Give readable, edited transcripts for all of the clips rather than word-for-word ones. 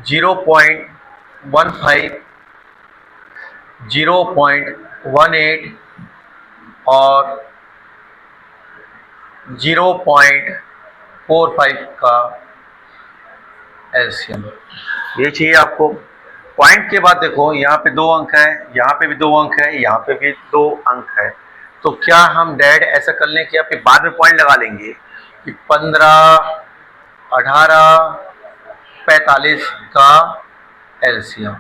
0.15, 0.18 और 0.45 का एलसीएम। ये चाहिए आपको। पॉइंट के बाद देखो यहाँ पे 2 अंक है, यहाँ पे भी 2 अंक है, यहाँ पे भी 2 अंक है। तो क्या हम डैड ऐसा कर लें कि आपके बाद में पॉइंट लगा लेंगे कि 15, 18, 45 का एलसीएम।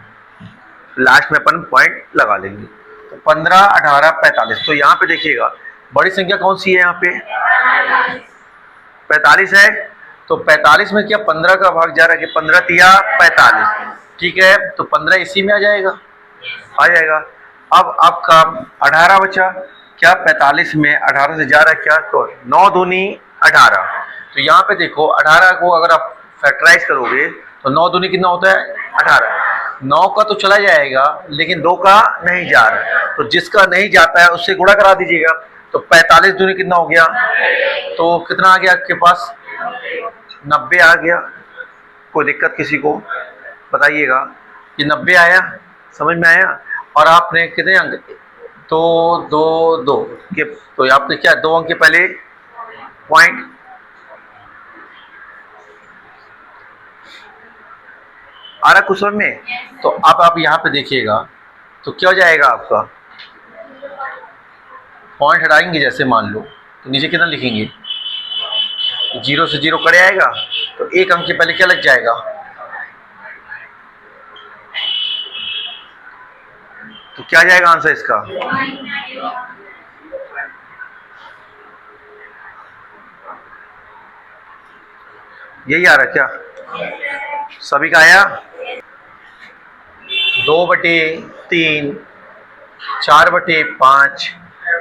लास्ट में अपन पॉइंट लगा लेंगे। तो 15, 18, 45। तो यहाँ पे देखिएगा बड़ी संख्या कौन सी है, यहाँ पे 45 है। तो 45 में क्या 15 का भाग जा रहा है कि 15 तिया 45, ठीक है। तो 15 इसी में आ जाएगा, आ जाएगा। अब आपका 18 बचा, क्या 45 में 18 से जा रहा है क्या, तो 9 दूनी 18। तो यहाँ पे देखो 18 को अगर आप फैक्टराइज करोगे तो 9 दूनी कितना होता है 18। 9 का तो चला जाएगा लेकिन 2 का नहीं जा रहा है, तो जिसका नहीं जाता है उससे गुणा करा दीजिएगा। तो 45 दूनी कितना हो गया, तो कितना आ गया आपके पास 90 आ गया। कोई दिक्कत किसी को बताइएगा कि 90 आया, समझ में आया। और आपने कितने अंक, तो 2 के, तो आपने क्या 2 अंक के पहले पॉइंट, आ रहा कुछ समझ में। तो अब आप यहाँ पे देखिएगा तो क्या हो जाएगा आपका, पॉइंट हटाएंगे जैसे मान लो तो नीचे कितना लिखेंगे, 0 से 0 कट आएगा, तो 1 अंक के पहले क्या लग जाएगा, तो क्या जाएगा आंसर इसका, यही आ रहा है क्या, सभी का आया। 2/3, 4/5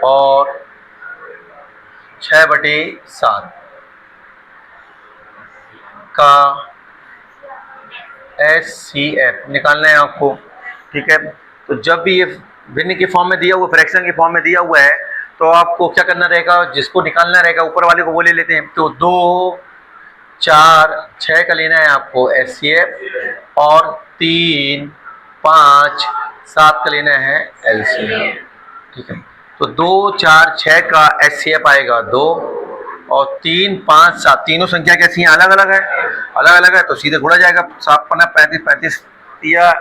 और 6/7 का SCF निकालना है आपको, ठीक है। तो जब भी ये भिन्न के फॉर्म में दिया हुआ, फ्रैक्शन के फॉर्म में दिया हुआ है, तो आपको क्या करना रहेगा, जिसको निकालना रहेगा ऊपर वाले को वो ले लेते हैं। तो 2, 4, 6 का लेना है आपको SCF और 3, 5, 7 का लेना है LCM, ठीक है। तो 2, 4, 6 का SCF आएगा 2 और 3, 5, 7 तीनों संख्या कैसी हैं, अलग अलग है, अलग अलग है। तो सीधे गुणा जाएगा, 7 पन्ना 35, 35 दिया,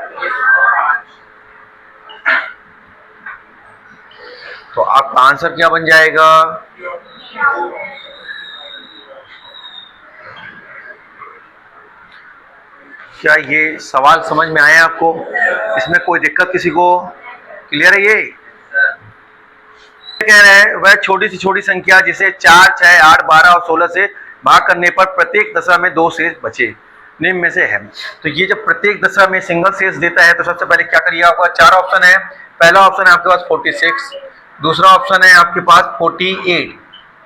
तो आपका आंसर क्या बन जाएगा, क्या ये सवाल समझ में आया आपको, इसमें कोई दिक्कत किसी को, क्लियर है। ये कह रहे हैं वह छोटी से छोटी संख्या जिसे 4, 6, 8, 12 और 16 से भाग करने पर प्रत्येक दशा में 2 शेष बचे निम्न में से है। तो ये जब प्रत्येक दशा में सिंगल शेष देता है तो सबसे पहले क्या करिए, आपका 4 ऑप्शन है। पहला ऑप्शन है आपके पास 46, दूसरा ऑप्शन है आपके पास 48,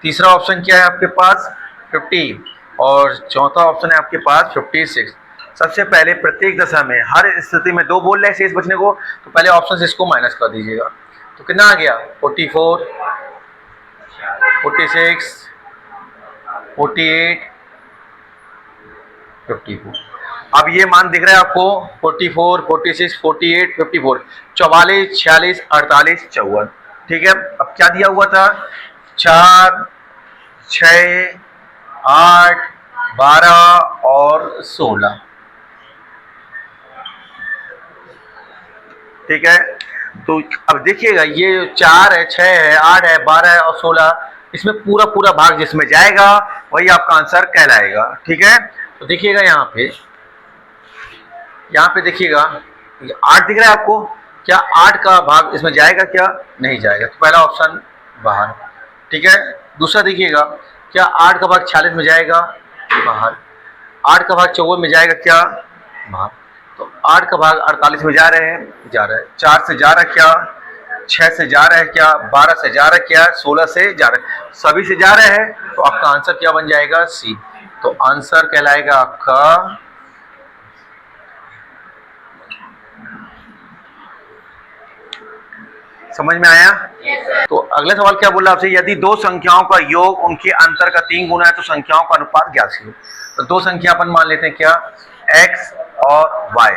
तीसरा ऑप्शन क्या है आपके पास 50 और चौथा ऑप्शन है आपके पास 56। सबसे पहले प्रत्येक दशा में हर स्थिति में 2 बोल रहे हैं शेष बचने को, तो पहले ऑप्शन से इसको माइनस कर दीजिएगा। तो कितना आ गया 44, 46, 48, 54। अब ये मान दिख रहा है आपको 44, 46, 48, 54, 44, 46, 48, 54, ठीक है। अब क्या दिया हुआ था, 4, 6, 8, 12 और 16, ठीक है। तो अब देखिएगा ये 4 है, 6 है, 8 है, 12 है और 16, इसमें पूरा पूरा भाग जिसमें जाएगा वही आपका आंसर कहलाएगा, ठीक है। तो देखिएगा यहाँ पे देखिएगा 8 दिख रहा है आपको, क्या 8 का भाग इसमें जाएगा, क्या नहीं जाएगा, तो पहला ऑप्शन बाहर, ठीक है। दूसरा देखिएगा, क्या 8 का भाग 46 में जाएगा, बाहर। 8 का भाग 54 में जाएगा, क्या बाहर। तो 8 का भाग 48 में जा रहे हैं, जा रहा है। 4 से जा रहा है क्या, 6 से जा रहा है क्या, 12 से जा रहा है क्या, 16 से जा रहा है, सभी से जा रहे हैं। तो आपका आंसर क्या बन जाएगा, सी। तो आंसर कहलाएगा आपका समझ में आया। तो अगला सवाल क्या बोला आपसे, यदि 2 संख्याओं का योग उनके अंतर का 3 गुना है तो संख्याओं का अनुपात ज्ञात कीजिए। तो 2 संख्या अपन मान लेते हैं क्या, x और y,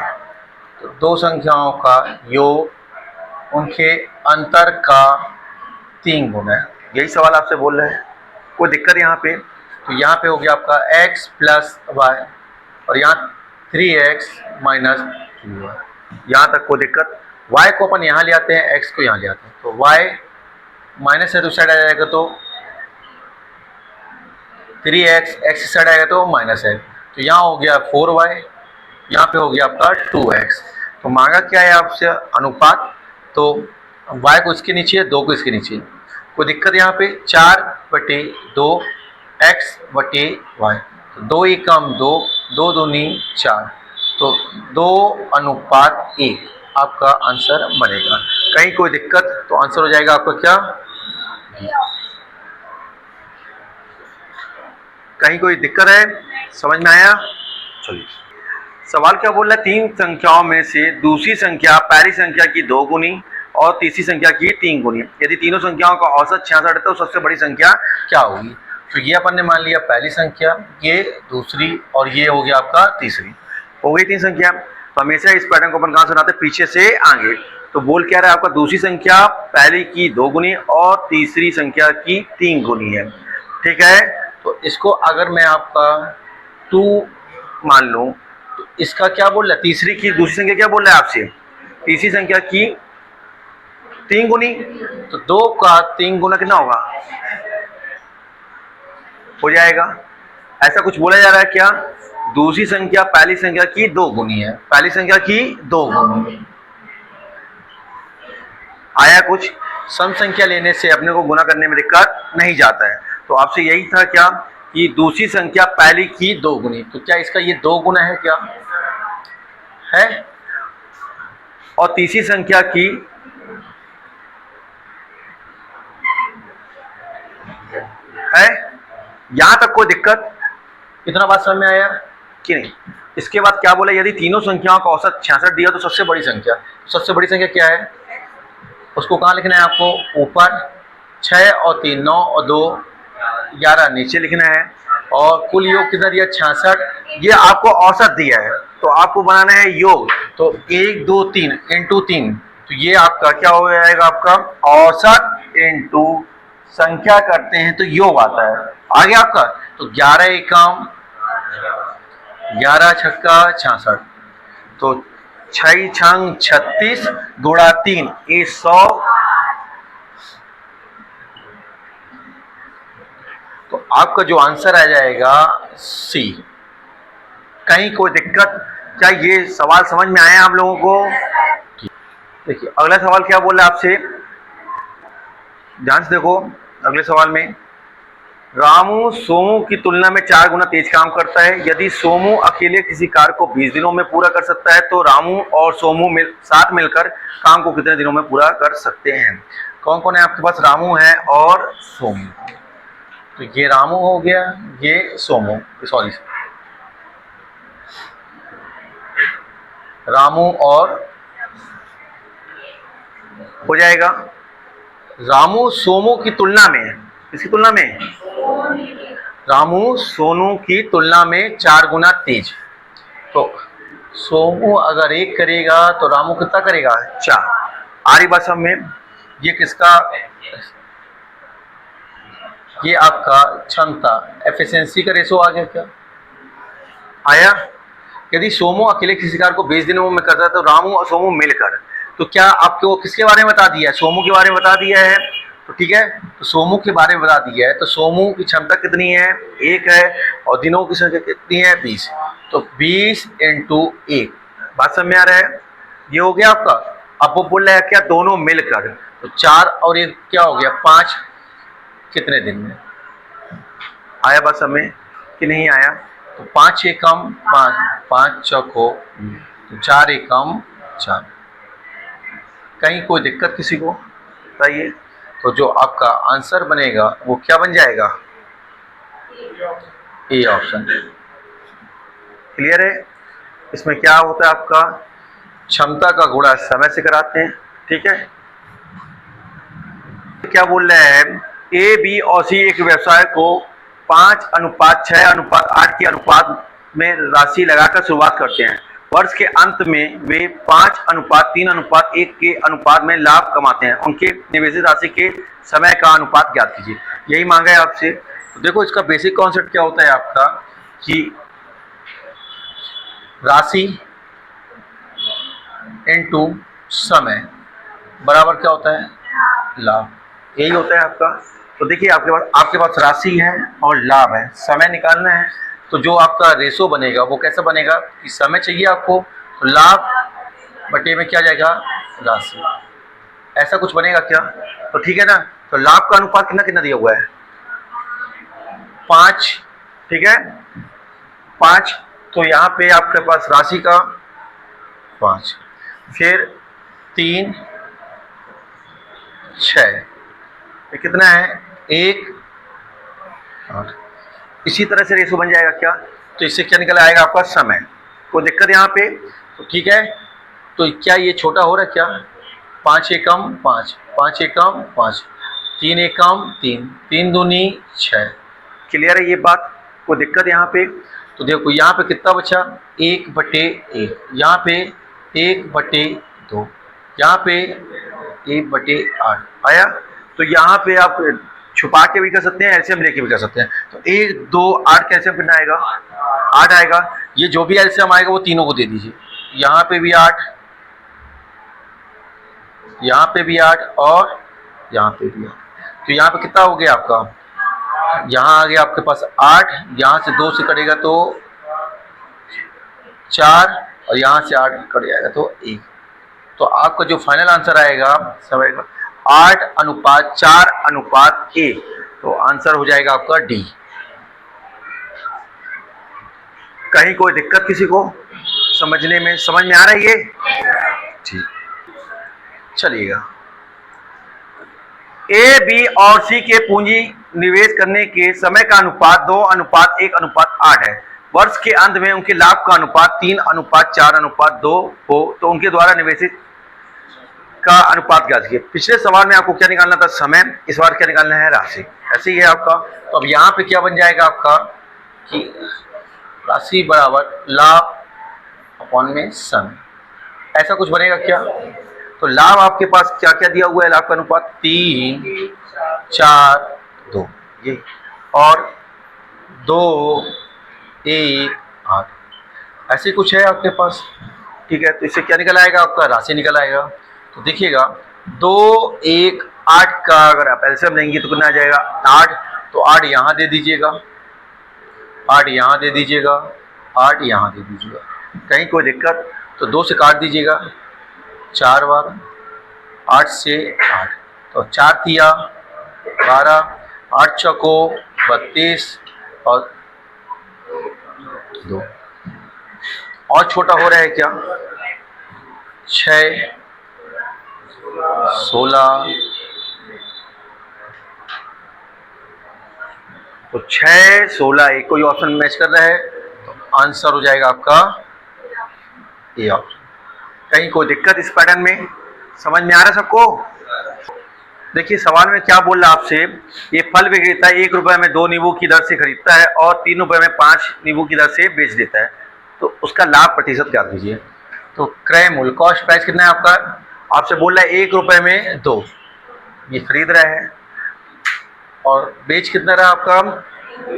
तो दो संख्याओं का योग उनके अंतर का 3 गुना है। यही सवाल आपसे बोल रहे हैं, कोई दिक्कत यहाँ पे? तो यहाँ पे हो गया आपका x प्लस वाई और यहाँ 3x माइनस 2y, यहाँ तक कोई दिक्कत? y को अपन यहाँ ले आते हैं, x को यहाँ ले आते हैं, तो y माइनस है तो साइड आ जाएगा तो 3x, x साइड आएगा तो माइनस है, तो यहाँ हो गया 4y, यहाँ पे हो गया आपका 2x। तो मांगा क्या है आपसे? अनुपात। तो y को इसके नीचे, 2 को इसके नीचे, कोई दिक्कत यहाँ पे? 4/2 x बटे y, तो 2 एकम 2, 2 दूनी 4, तो 2:1 आपका आंसर बनेगा। कहीं कोई दिक्कत? तो आंसर हो जाएगा आपका क्या? कहीं कोई दिक्कत है? समझ में आया? चलिए, सवाल क्या बोल रहा है? 3 संख्याओं में से दूसरी संख्या पहली संख्या की 2 गुनी और तीसरी संख्या की 3 गुनी, यदि तीनों संख्याओं का औसत 66 है तो सबसे बड़ी संख्या क्या होगी? तो ये अपन ने मान लिया पहली संख्या, ये दूसरी और ये हो गया आपका तीसरी, हो गई 3 संख्या। तो हमेशा इस पैटर्न को अपन कहाँ सुनाते हैं? पीछे से आगे। तो बोल क्या रहा है आपका? दूसरी संख्या पहली की 2 गुनी और तीसरी संख्या की 3 गुनी है, ठीक है। तो इसको अगर मैं आपका 2 मान लूं तो इसका क्या बोल रहा है? तीसरी की दूसरी संख्या क्या बोल रहा है आपसे? तीसरी संख्या की 3 गुनी, तो 2 का 3 गुना कितना होगा? हो जाएगा। ऐसा कुछ बोला जा रहा है क्या? दूसरी संख्या पहली संख्या की 2 गुनी है, पहली संख्या की 2 गुनी। आया कुछ? सम संख्या लेने से अपने को गुना करने में दिक्कत नहीं जाता है। तो आपसे यही था क्या कि दूसरी संख्या पहली की 2 गुनी, तो क्या इसका ये 2 गुना है क्या? है। और तीसरी संख्या की है। यहां तक कोई दिक्कत? इतना बात समझ में आया कि नहीं? इसके बाद क्या बोला? यदि तीनों संख्याओं का औसत 66 दिया तो सबसे बड़ी संख्या, सबसे बड़ी संख्या क्या है? उसको कहाँ लिखना है आपको? ऊपर 6 और 3 9 और 2 11 नीचे लिखना है, और कुल योग कितना दिया? 66। ये आपको औसत दिया है तो आपको बनाना है योग, तो 1 2 3 इंटू 3, तो ये आपका क्या हो जाएगा? आपका औसत इंटू संख्या करते हैं तो योग आता है। आगे आपका तो 11 एकम 11 छक्का 66, तो 6 छंग 36 गुणा 3 ये 100, तो आपका जो आंसर आ जाएगा सी। कहीं कोई दिक्कत? क्या ये सवाल समझ में आया आप लोगों को? देखिए अगला सवाल क्या बोल रहा है आपसे, ध्यान से देखो। अगले सवाल में रामू सोमू की तुलना में 4 गुना तेज काम करता है। यदि सोमू अकेले किसी कार्य को 20 दिनों में पूरा कर सकता है तो रामू और सोमू साथ मिलकर काम को कितने दिनों में पूरा कर सकते हैं? कौन कौन है आपके पास? रामू है और सोमू, तो ये रामू हो गया, ये सोमू, सॉरी रामू और हो जाएगा। रामू सोमू की तुलना में, किसकी तुलना में? रामू सोनू की तुलना में 4 गुना तेज, तो सोमू अगर 1 करेगा तो रामू कितना करेगा? 4। आ रही बात समझ में? ये किसका? ये आपका क्षमता, एफिशिएंसी का रेशो आ गया क्या? आया। यदि सोमू अकेले किसी कार्य को 20 दिनों में करता है तो रामू और सोमू मिलकर, तो क्या आपको किसके बारे में बता दिया है? सोमू के बारे में बता दिया है, तो ठीक है, तो सोमू के बारे में बता दिया है। तो सोमू की क्षमता कितनी है? 1 है, और दिनों की संख्या कितनी है? 20, तो 20 इंटू 1। बात समझ में आ रहा है? ये हो गया आपका। अब वो बोल रहा है क्या? दोनों मिलकर, तो 4 और 1 क्या हो गया? 5 कितने दिन में? आया बात समझ में कि नहीं आया? तो 5 एकम 5, 5 चौको, तो 4 एकम 4। कहीं कोई दिक्कत किसी को? बताइए। तो जो आपका आंसर बनेगा वो क्या बन जाएगा? A option. क्लियर है? इसमें क्या होता है आपका? क्षमता का गुणा समय से कराते हैं, ठीक है। क्या बोल रहे हैं? ए बी और सी एक व्यवसाय को 5:6:8 के अनुपात में राशि लगाकर शुरुआत करते हैं। वर्ष के अंत में वे 5:3:1 के अनुपात में लाभ कमाते हैं, उनके निवेशित राशि के समय का अनुपात ज्ञात कीजिए। यही मांगा है आपसे। तो देखो इसका बेसिक कॉन्सेप्ट क्या होता है आपका कि राशि इनटू समय बराबर क्या होता है, लाभ। यही होता है आपका। तो देखिए आपके पास राशि है और लाभ है, समय निकालना है। तो जो आपका रेशो बनेगा वो कैसा बनेगा कि समय चाहिए आपको, तो लाभ बटे में क्या जाएगा, राशि। ऐसा कुछ बनेगा क्या? तो ठीक है ना। तो लाभ का अनुपात कितना कितना दिया हुआ है, 5, ठीक है 5। तो यहाँ पे आपके पास राशि का 5, फिर 3, 6, ये कितना है 1, 8। इसी तरह से रेशो बन जाएगा क्या? तो इससे क्या निकल आएगा आपका समय। कोई दिक्कत यहाँ पे? तो ठीक है। तो क्या ये छोटा हो रहा है क्या? 5 एकम 5, 5 एकम 5, 3 एकम 3, 3 दूनी 6। क्लियर है ये बात? कोई दिक्कत यहाँ पे? तो देखो यहाँ पे कितना बचा, 1/1, यहाँ पे 1/2, यहाँ पे 1/8 आया। तो यहाँ पे आप छुपा के भी कर सकते हैं, एलसीएम लेके भी कर सकते हैं। तो 1, 2, 8 का एलसीएम कितना आएगा, 8 आएगा। ये जो भी एलसीएम आएगा वो तीनों को दे दीजिए। यहाँ पे भी 8, यहाँ पे भी 8 और यहाँ पे भी 8। तो यहाँ पे कितना हो गया आपका, यहाँ आ गया आपके पास 8, यहाँ से 2 से कटेगा तो 4 और यहाँ से 8 कट जाएगा तो 1। तो आपका जो फाइनल आंसर आएगा समय का 8:4:1। तो आंसर हो जाएगा आपका डी। कहीं कोई दिक्कत किसी को समझने में, समझ में आ रहा है ये? ठीक, चलिएगा। ए, बी और सी के पूंजी निवेश करने के समय का अनुपात 2:1:8 है। वर्ष के अंत में उनके लाभ का अनुपात 3:4:2 हो तो उनके द्वारा निवेशित का अनुपात ज्ञात कीजिए। पिछले सवाल में आपको क्या निकालना था, समय। इस बार क्या निकालना है, राशि। ऐसे ही है आपका। तो अब यहाँ पे क्या बन जाएगा आपका कि राशि बराबर लाभ अपॉन में समय, ऐसा कुछ बनेगा क्या? तो लाभ आपके पास क्या क्या दिया हुआ है, लाभ का अनुपात 3, 4, 2 ये, और 2, 1, 8 ऐसे कुछ है आपके पास। ठीक है। तो इससे क्या निकल आएगा आपका, राशि निकल आएगा। तो देखिएगा 2, 1, 8 का अगर आप एलसीएम लेंगे तो कितना आ जाएगा, 8। तो 8 यहाँ दे दीजिएगा, 8 यहाँ दे दीजिएगा, 8 यहाँ दे दीजिएगा। कहीं कोई दिक्कत? तो 2 से काट दीजिएगा 4 बार, 8 से 8 तो 4 तिया 12, 8 चौको 32 और 2। और छोटा हो रहा है क्या, 6, 16। तो 6, 16 एक कोई ऑप्शन मैच कर रहा है तो आंसर हो जाएगा आपका ये ऑप्शन। कहीं कोई दिक्कत इस पैटर्न में, समझ में आ रहा है सबको? देखिए सवाल में क्या बोल रहा है आपसे, ये फल विक्रेता 1 रुपए में 2 नींबू की दर से खरीदता है और 3 रुपए में 5 नींबू की दर से बेच देता है। तो उसका लाभ प्रतिशत क्या दीजिए। तो क्रय मूल्य, कॉस्ट प्राइस कितना है आपका, आपसे बोल रहा है 1 रुपए में 2, ये खरीद रहा है, और बेच कितना रहा आपका,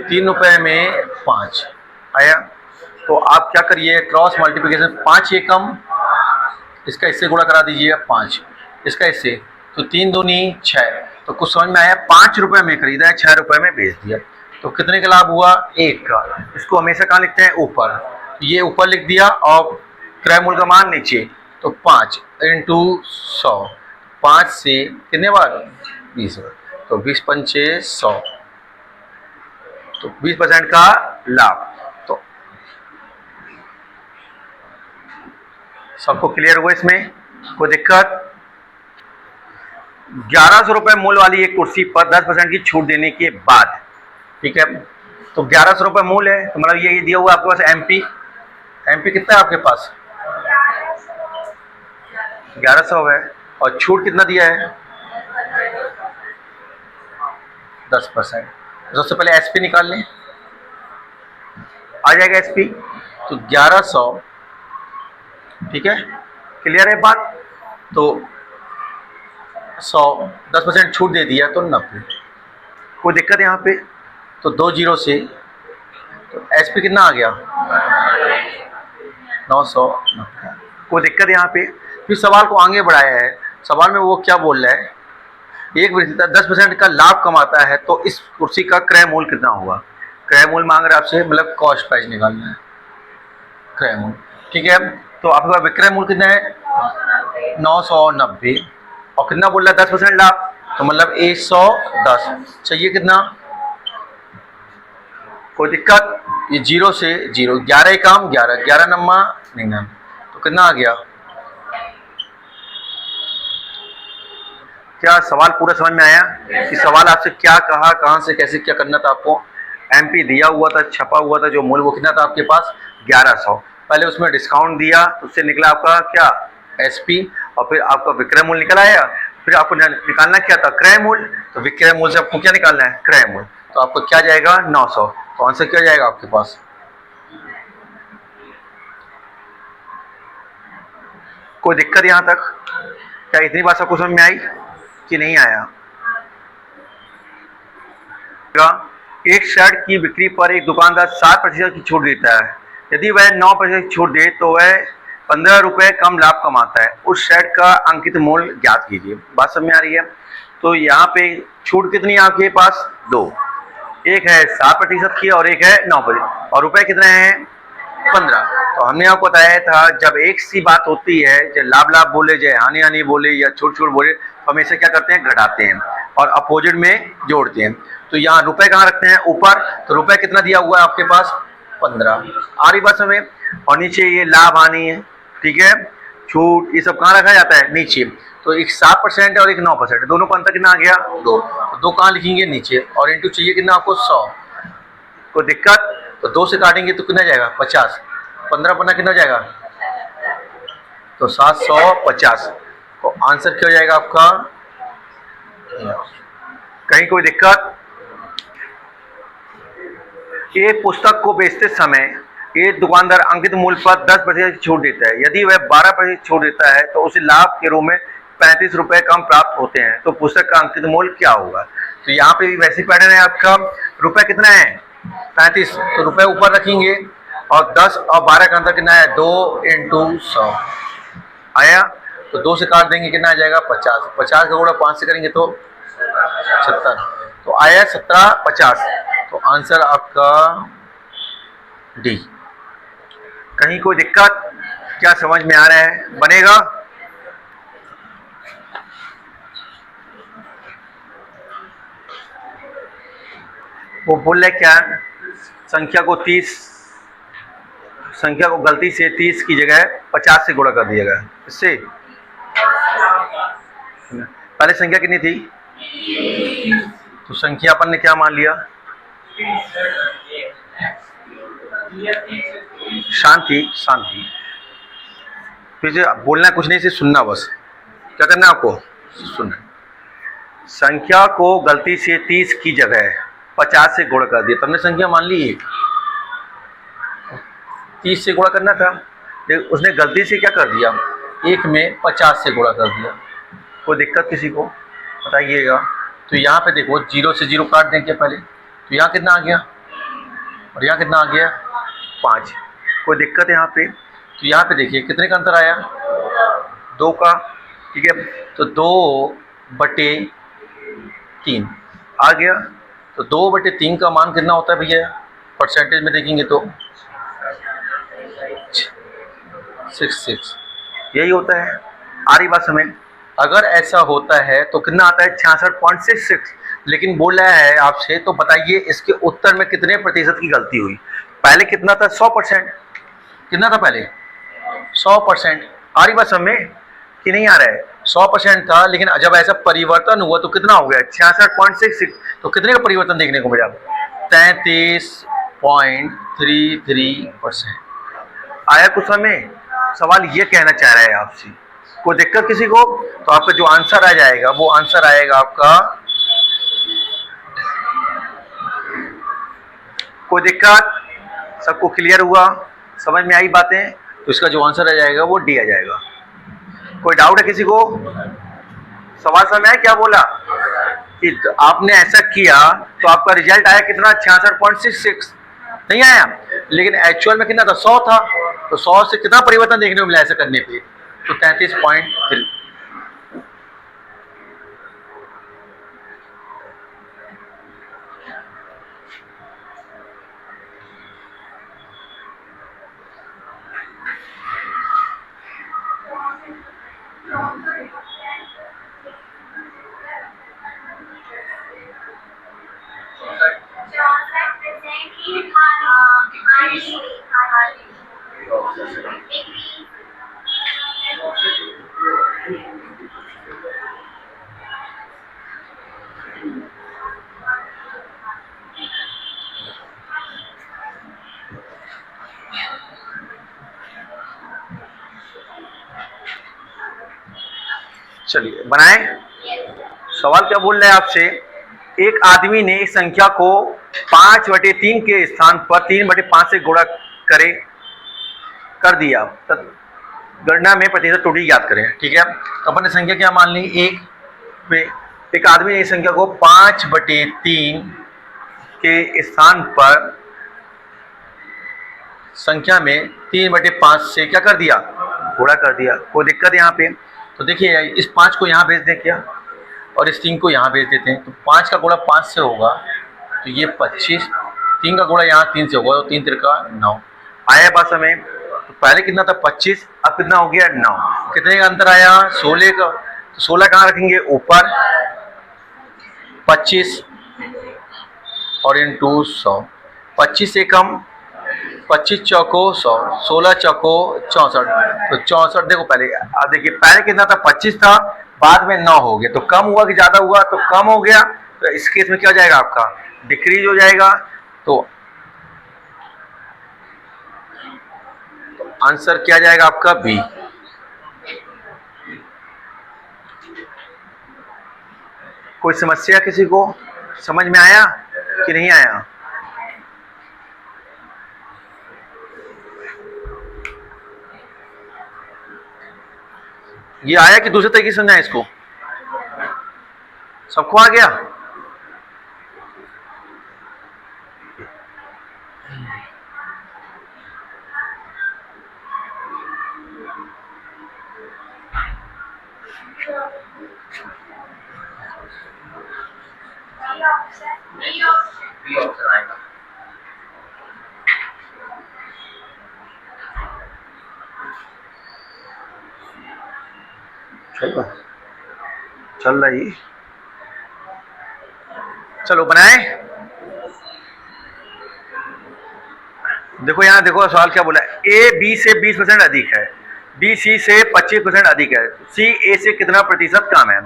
3 रुपए में 5 आया। तो आप क्या करिए, क्रॉस मल्टीप्लिकेशन, 5 एकम, इसका इससे गुणा करा दीजिएगा 5, इसका इससे, तो 3 दूनी 6। तो कुछ समझ में आया, 5 रुपए में खरीदा है, 6 रुपए में बेच दिया। तो कितने का लाभ हुआ, 1 का। इसको हमेशा कहाँ लिखते हैं, ऊपर। ये ऊपर लिख दिया और क्रय मूल्य का मान नीचे। तो 5 × 100, 5 से कितने बार, 20 बार। तो 20 पंचे 100, तो 20% का लाभ। तो सबको क्लियर हुआ इसमें, कोई दिक्कत? 1100 रुपए मूल्य वाली एक कुर्सी पर 10% की छूट देने के बाद, ठीक है। तो 1100 रुपए मूल्य है, तो मतलब ये दिया हुआ आपके पास एमपी। एमपी कितना है आपके पास, 1100 है, और छूट कितना दिया है, 10%। सबसे पहले एसपी निकाल लें, आ जाएगा एसपी। तो 1100 ठीक है, क्लियर है बात। तो 100 10% छूट दे दिया तो 90, कोई दिक्कत यहाँ पे। तो 2 जीरो से तो एस पी कितना आ गया 990, कोई दिक्कत यहाँ पे। फिर सवाल को आगे बढ़ाया है, सवाल में वो क्या बोल रहा है, एक विक्रेता 10% का लाभ कमाता है तो इस कुर्सी का क्रय मूल्य कितना होगा। क्रय मूल्य मांग रहे आपसे, मतलब कॉस्ट प्राइस निकालना है, क्रय मूल्य। ठीक है, तो आपके पास विक्रय मूल्य कितना है 990 और कितना बोल रहा है 10% लाभ, तो मतलब 110 चाहिए कितना, कोई दिक्कत। ये जीरो से जीरो 11 काम 11 11 नम्मा 99, तो कितना आ गया। क्या सवाल पूरा समझ में आया कि सवाल आपसे क्या कहा, कहां से कैसे क्या करना था आपको। एमपी दिया हुआ था, छपा हुआ था, जो मूल्य वो कितना था आपके पास 1100, पहले उसमें डिस्काउंट दिया तो उससे निकला आपका क्या एसपी, और फिर आपका विक्रय मूल्य निकल आया। फिर आपको निकालना क्या था क्रय मूल्य, तो विक्रय मूल्य से आपको क्या निकालना है क्रय मूल्य, तो आपको क्या जाएगा 900, तो आंसर क्या जाएगा आपके पास। कोई दिक्कत यहां तक, क्या इतनी बात सबको समझ में आई कि नहीं आया। एक शर्ट की बिक्री पर एक दुकानदार 7% की छूट देता है, यदि वह 9% छूट दे तो वह 15 रुपए कम लाभ कमाता है, उस शर्ट का अंकित मूल्य ज्ञात कीजिए। बात समझ में आ रही है। तो यहाँ पे छूट कितनी है आपके पास, दो, एक है 7% की और एक है 9%, और रुपए कितने हैं 15। तो हमने आपको बताया था जब एक सी बात होती है, जब लाभ लाभ बोले, चाहे हानि हानि बोले या छूट छूट बोले, तो हमेशा क्या करते हैं घटाते हैं और अपोजिट में जोड़ते हैं। तो यहाँ रुपए कहाँ रखते हैं ऊपर, तो रुपए कितना दिया हुआ है आपके पास 15, आ रही बात समझ। और नीचे ये लाभ हानि है, ठीक है, छूट, ये सब कहाँ रखा जाता है नीचे। तो एक 7% और एक 9%, दोनों का अंतर कितना आ गया 2, तो 2 कहाँ लिखेंगे नीचे, और इंटू चाहिए कितना आपको 100, कोई दिक्कत। तो 2 से काटेंगे तो कितना जाएगा 50, 15 पन्ना कितना जाएगा, तो 750, तो आंसर क्या हो जाएगा आपका। कहीं कोई दिक्कत। ये पुस्तक को बेचते समय एक दुकानदार अंकित मूल्य पर 10% छूट देता है, यदि वह 12% छूट देता है तो उसे लाभ के रूप में 35 रुपए कम प्राप्त होते हैं, तो पुस्तक का अंकित मूल्य क्या होगा। तो यहाँ पे भी वैसे पैटर्न है आपका, रुपए कितना है 35, तो रुपए ऊपर रखेंगे और 10 और 12 का अंतर कितना है 2 इंटू 100 आया, तो 2 से काट देंगे कितना आ जाएगा 50, 50 का गुणा 5 से करेंगे तो 70, तो आया 1750, तो आंसर आपका डी। कहीं कोई दिक्कत, क्या समझ में आ रहा है, बनेगा। वो बोल रहे क्या, संख्या को गलती से 30 की जगह 50 से गुणा कर दिया गया। इससे पहले संख्या कितनी थी, तो संख्या अपन ने क्या मान लिया, शांति शांति, फिर से बोलना कुछ नहीं, से सुनना बस, क्या करना है आपको सुनना। संख्या को गलती से 30 की जगह 50 से गुणा कर दिया, तुमने संख्या मान ली 1, 30 से गुणा करना था, उसने गलती से क्या कर दिया 1 में 50 से गुणा कर दिया। कोई दिक्कत किसी को बताइएगा। तो यहाँ पे देखो 0 से 0 काट देंगे पहले, तो यहाँ कितना आ गया और यहाँ कितना आ गया 5, कोई दिक्कत यहाँ पे। तो यहाँ पे देखिए कितने का अंतर आया 2 का, ठीक है, तो 2/3 आ गया। तो 2/3 का मान कितना होता है भैया, परसेंटेज में देखेंगे तो 66, यही होता है। आ रही बात समझ। अगर ऐसा होता है तो कितना आता है 66.66, लेकिन बोल रहा है आपसे, तो बताइए इसके उत्तर में कितने प्रतिशत की गलती हुई। पहले कितना था 100%, कितना था पहले 100%, आ रही बात समझ कि नहीं आ रहा है, 100% था, लेकिन जब ऐसा परिवर्तन हुआ तो कितना हो गया 66.66, तो कितने का परिवर्तन देखने को मिला 33.33%। आया कुछ समय, सवाल ये कहना चाह रहा है आपसे, कोई दिक्कत किसी को। तो आपका जो आंसर आ जाएगा वो आंसर आएगा आपका, कोई दिक्कत, सबको क्लियर हुआ, समझ में आई बातें। तो इसका जो आंसर आ जाएगा वो डी आ जाएगा। कोई डाउट है किसी को? सवाल समझ में आया क्या बोला कि आपने ऐसा किया तो आपका रिजल्ट आया कितना, 66.66 नहीं आया, लेकिन एक्चुअल में कितना था, 100 था। तो 100 से कितना परिवर्तन देखने को मिला ऐसा करने पे, तो 33.3। चलिए बनाए। सवाल क्या बोल रहे हैं आपसे, एक आदमी ने इस संख्या को 5/3 के स्थान पर 3/5 से गुणा कर दिया। गणना में प्रतिशत त्रुटि याद करें। ठीक है, तो अपन ने संख्या क्या मान ली, एक आदमी ने इस संख्या को 5/3 के स्थान पर संख्या में 3/5 से क्या कर दिया, गुणा कर दिया। कोई दिक्कत यहाँ पे? तो देखिए इस 5 को यहाँ भेज दें क्या, और इस 3 को यहाँ भेज देते हैं। तो 5 का गुणा 5 से होगा तो ये 25, 3 का गुणा यहाँ 3 से होगा तो 3 3 9 आया बात समय। तो पहले कितना था 25, अब कितना हो गया 9। कितने का अंतर आया, 16 का। तो 16 कहाँ रखेंगे, ऊपर, 25 और इंटू 100। 25 से कम, 25 चौको 100, 16 चौको 64। तो 64 देखो पहले, अब देखिए पहले कितना था 25 था, बाद में 9 हो गया। तो कम हुआ कि ज्यादा हुआ, तो कम हो गया। तो इस केस में क्या हो जाएगा आपका, डिक्रीज हो जाएगा। तो आंसर क्या जाएगा आपका, बी। कोई समस्या किसी को, समझ में आया कि नहीं आया? ये आया कि दूसरे तरीके से समझाएं इसको? सबको आ गया? चल रही, चलो बनाए। देखो यहाँ देखो सवाल क्या बोला है, ए बी से 20% अधिक है, बी सी से 25% अधिक है, सी ए से कितना प्रतिशत कम है,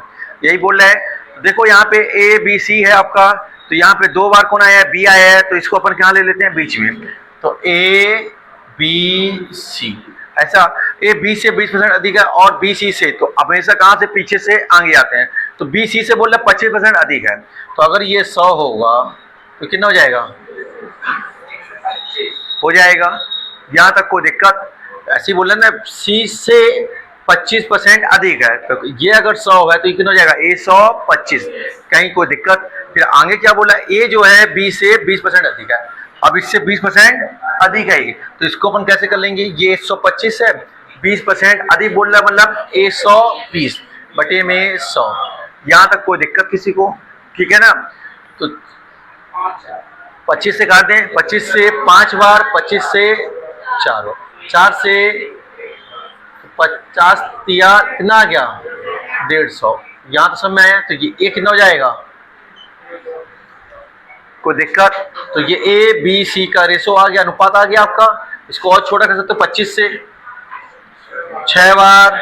यही बोल रहा है। देखो यहाँ पे ए बी सी है आपका, तो यहाँ पे 2 बार कौन आया है, बी आया है, तो इसको अपन कहाँ ले लेते हैं, बीच में। तो ए बी सी ऐसा, ए बी से 20% अधिक है और बी सी से, तो हमेशा कहाँ से पीछे से आगे आते हैं। तो बी सी से बोल रहा 25% अधिक है, तो अगर ये 100 होगा तो कितना हो जाएगा, हो जाएगा। यहाँ तक कोई दिक्कत? ऐसी बोल रहे ना, सी से 25% अधिक है, तो ये अगर 100 है तो ये कितना हो जाएगा, ए 100 25, कहीं कोई दिक्कत? फिर आगे क्या बोला, ए जो है बी से 20% अधिक है, अब इससे 20% अधिक है, तो इसको अपन कैसे कर लेंगे, ये 125 है, 20% अधिक बोल रहा है, मतलब ए 120 बटे में 100। यहाँ तक कोई दिक्कत किसी को? ठीक है ना। तो 25 से काट दें, 25 से 5 बार, 25 से 4 बार, 4 से 50 दिया, कितना आ गया 150। यहाँ तो समझ में आया। तो ये कितना हो जाएगा, कोई दिक्कत? तो ये ए बी सी का रेशो आ गया, अनुपात आ गया आपका। इसको और छोटा कर सकते हो, 25 से 6 बार,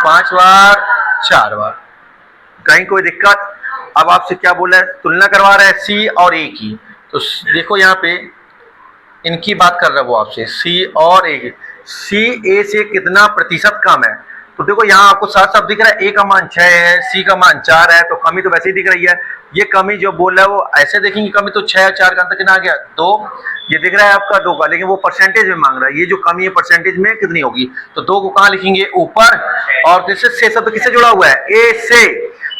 5 बार, 4 बार, कहीं कोई दिक्कत? अब आपसे क्या बोला है, तुलना करवा रहा है सी और ए की। तो देखो यहाँ पे इनकी बात कर रहा है वो आपसे, सी और ए की। सी ए से कितना प्रतिशत कम है, तो देखो यहाँ आपको साफ साफ दिख रहा है, ए का मान 6 है, सी का मान 4 है, तो कमी तो वैसे ही दिख रही है। ये कमी जो बोल रहा है वो ऐसे देखेंगे कमी तो 6 और 4 का अंतर कितना आ गया 2, ये दिख रहा है आपका 2 का, लेकिन वो परसेंटेज में मांग रहा है। ये जो कमी है परसेंटेज में कितनी होगी, तो 2 को कहाँ लिखेंगे ऊपर, और किससे से शब्द किससे जुड़ा हुआ है, ए से,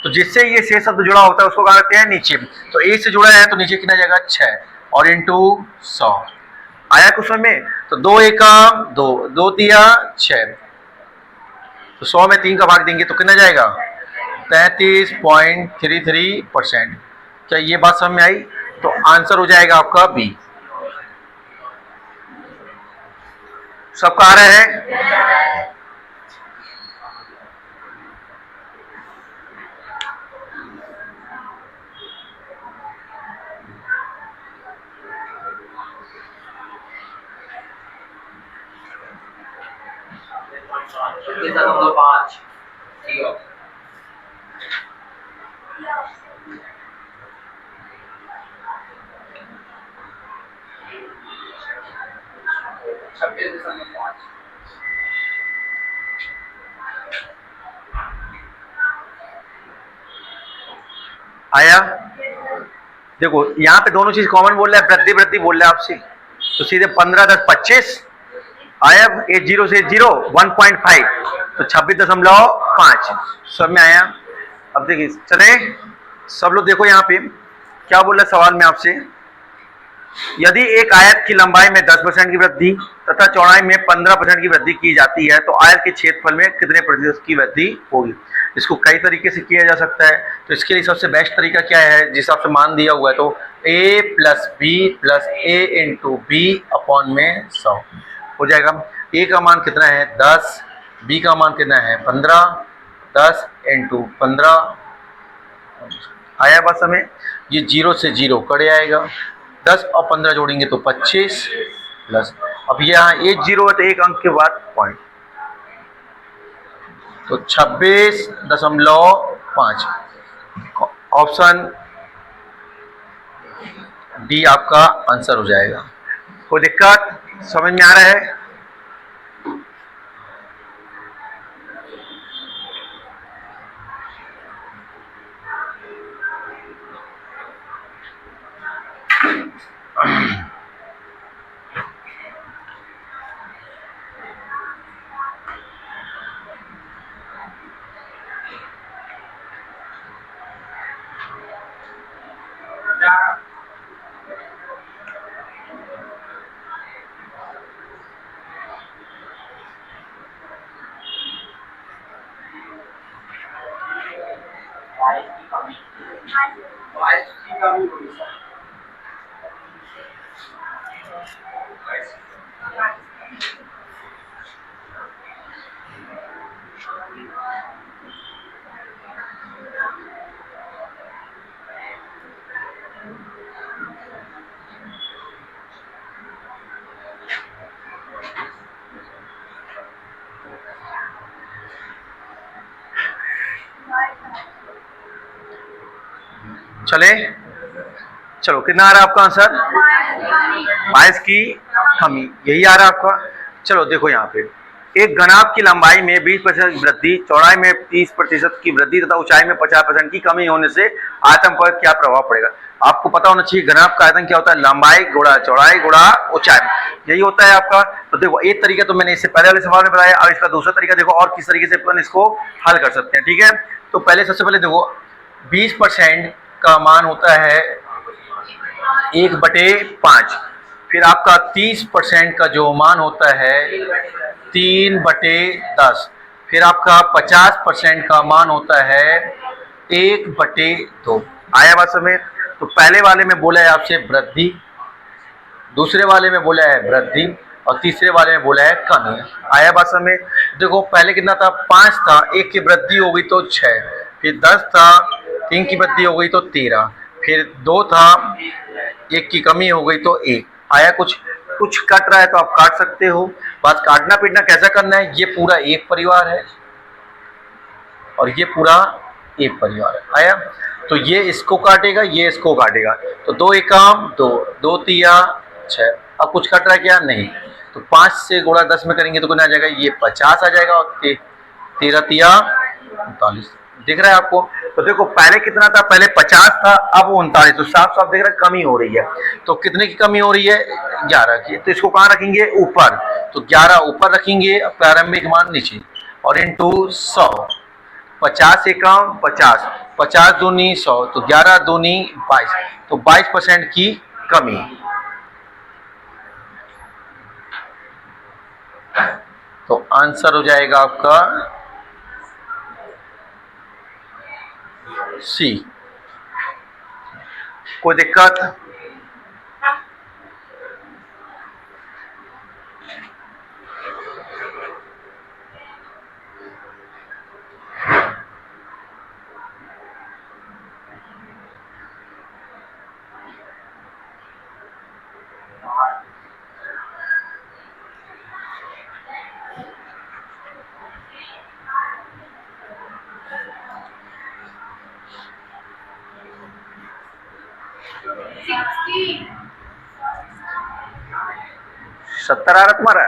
तो जिससे ये से शब्द जुड़ा होता है उसको कहा करते हैं नीचे, तो ए से जुड़ा है तो नीचे कितना जाएगा 6 और इंटू 100 आया कुछ में, तो 2 एका 2, 2 तिया 6, तो 100 में 3 का भाग देंगे तो कितना जाएगा 33.33%। क्या ये बात समझ में आई, तो आंसर हो जाएगा आपका बी। सबका आ रहा है, नंबर 5 आया। देखो यहाँ पे दोनों चीज कॉमन बोल रहा है, वृद्धि वृद्धि बोल रहा है आपसे, तो सीधे 15 10 25 आया, 80 से 0 1.5 तो 26.5 सब में आया। अब देखिए चले सब लोग देखो यहाँ पे क्या बोल रहा है सवाल में आपसे, यदि एक आयत की लंबाई में 10% की वृद्धि तथा चौड़ाई में 15% की वृद्धि की जाती है तो आयत के क्षेत्रफल में कितने प्रतिशत की वृद्धि होगी। इसको कई तरीके से किया जा सकता है, तो इसके लिए सबसे बेस्ट तरीका क्या है, जिस हिसाब से मान दिया हुआ है तो a plus B plus A into B upon में 100 हो जाएगा। a का मान कितना है 10, b का मान कितना है 15, 10 इंटू 15 आया बात समय, ये 0 से 0 कड़े आएगा, 10 और 15 जोड़ेंगे तो 25 प्लस, अब यहाँ एक 0 है तो एक अंक के बाद पॉइंट, तो 26.5 ऑप्शन डी आपका आंसर हो जाएगा। कोई दिक्कत समझ में आ रहा है? चले चलो कितना आ रहा है आपका आंसर 22 की कमी, यही आ रहा है आपका। चलो देखो यहाँ पे एक घनाभ की लंबाई में 20% की वृद्धि, चौड़ाई में 30% की वृद्धि तथा ऊंचाई में 50% की कमी होने से आयतन पर क्या प्रभाव पड़ेगा। आपको पता होना चाहिए घनाभ का आयतन क्या होता है, लंबाई गुणा चौड़ाई गुणा ऊंचाई, यही होता है आपका। तो देखो एक तरीका तो मैंने इससे पहले वाले सवाल में बताया, अब इसका दूसरा तरीका देखो और किस तरीके से अपन इसको हल कर सकते हैं। ठीक है, तो पहले सबसे पहले देखो 20% का मान होता है 1/5, फिर आपका 30% का जो मान होता है 3/10, फिर आपका 50% का मान होता है 1/2। आया बात समझ? तो पहले वाले में बोला है आपसे वृद्धि, दूसरे वाले में बोला है वृद्धि और तीसरे वाले में बोला है कमी। आया बात समझ? देखो पहले कितना था 5 था, 1 की वृद्धि हो गई तो 6, फिर 10 था, 3 की वृद्धि हो गई तो 13, फिर 2 था, 1 की कमी हो गई तो 1। आया कुछ कुछ कट रहा है तो आप काट सकते हो, बात काटना पीटना कैसा करना है, ये पूरा एक परिवार है और ये पूरा एक परिवार है। आया, तो ये इसको काटेगा ये इसको काटेगा, तो 2 एकाम 2, 2 तिया 6। अब कुछ कट रहा है क्या, नहीं, तो 5 से गुणा 10 में करेंगे तो कितना आ जाएगा, ये 50 आ जाएगा और 13 तिया 39 दिख रहा है आपको। तो देखो पहले कितना था, पहले 50 था, अब 39, तो साफ साफ दिख रहा है कमी हो रही है। तो कितने की कमी हो रही है, 11 की। तो इसको कहाँ रखेंगे, ऊपर, तो 11 ऊपर रखेंगे, प्रारंभिक मान नीचे, और इंटू 100, 50 एकम 50, 50 दूनी 100, तो 11 दूनी 22, तो 22% की कमी। तो आंसर हो जाएगा आपका सी। कोई दिक्कत? सत्तर आ रहा तुम्हारा?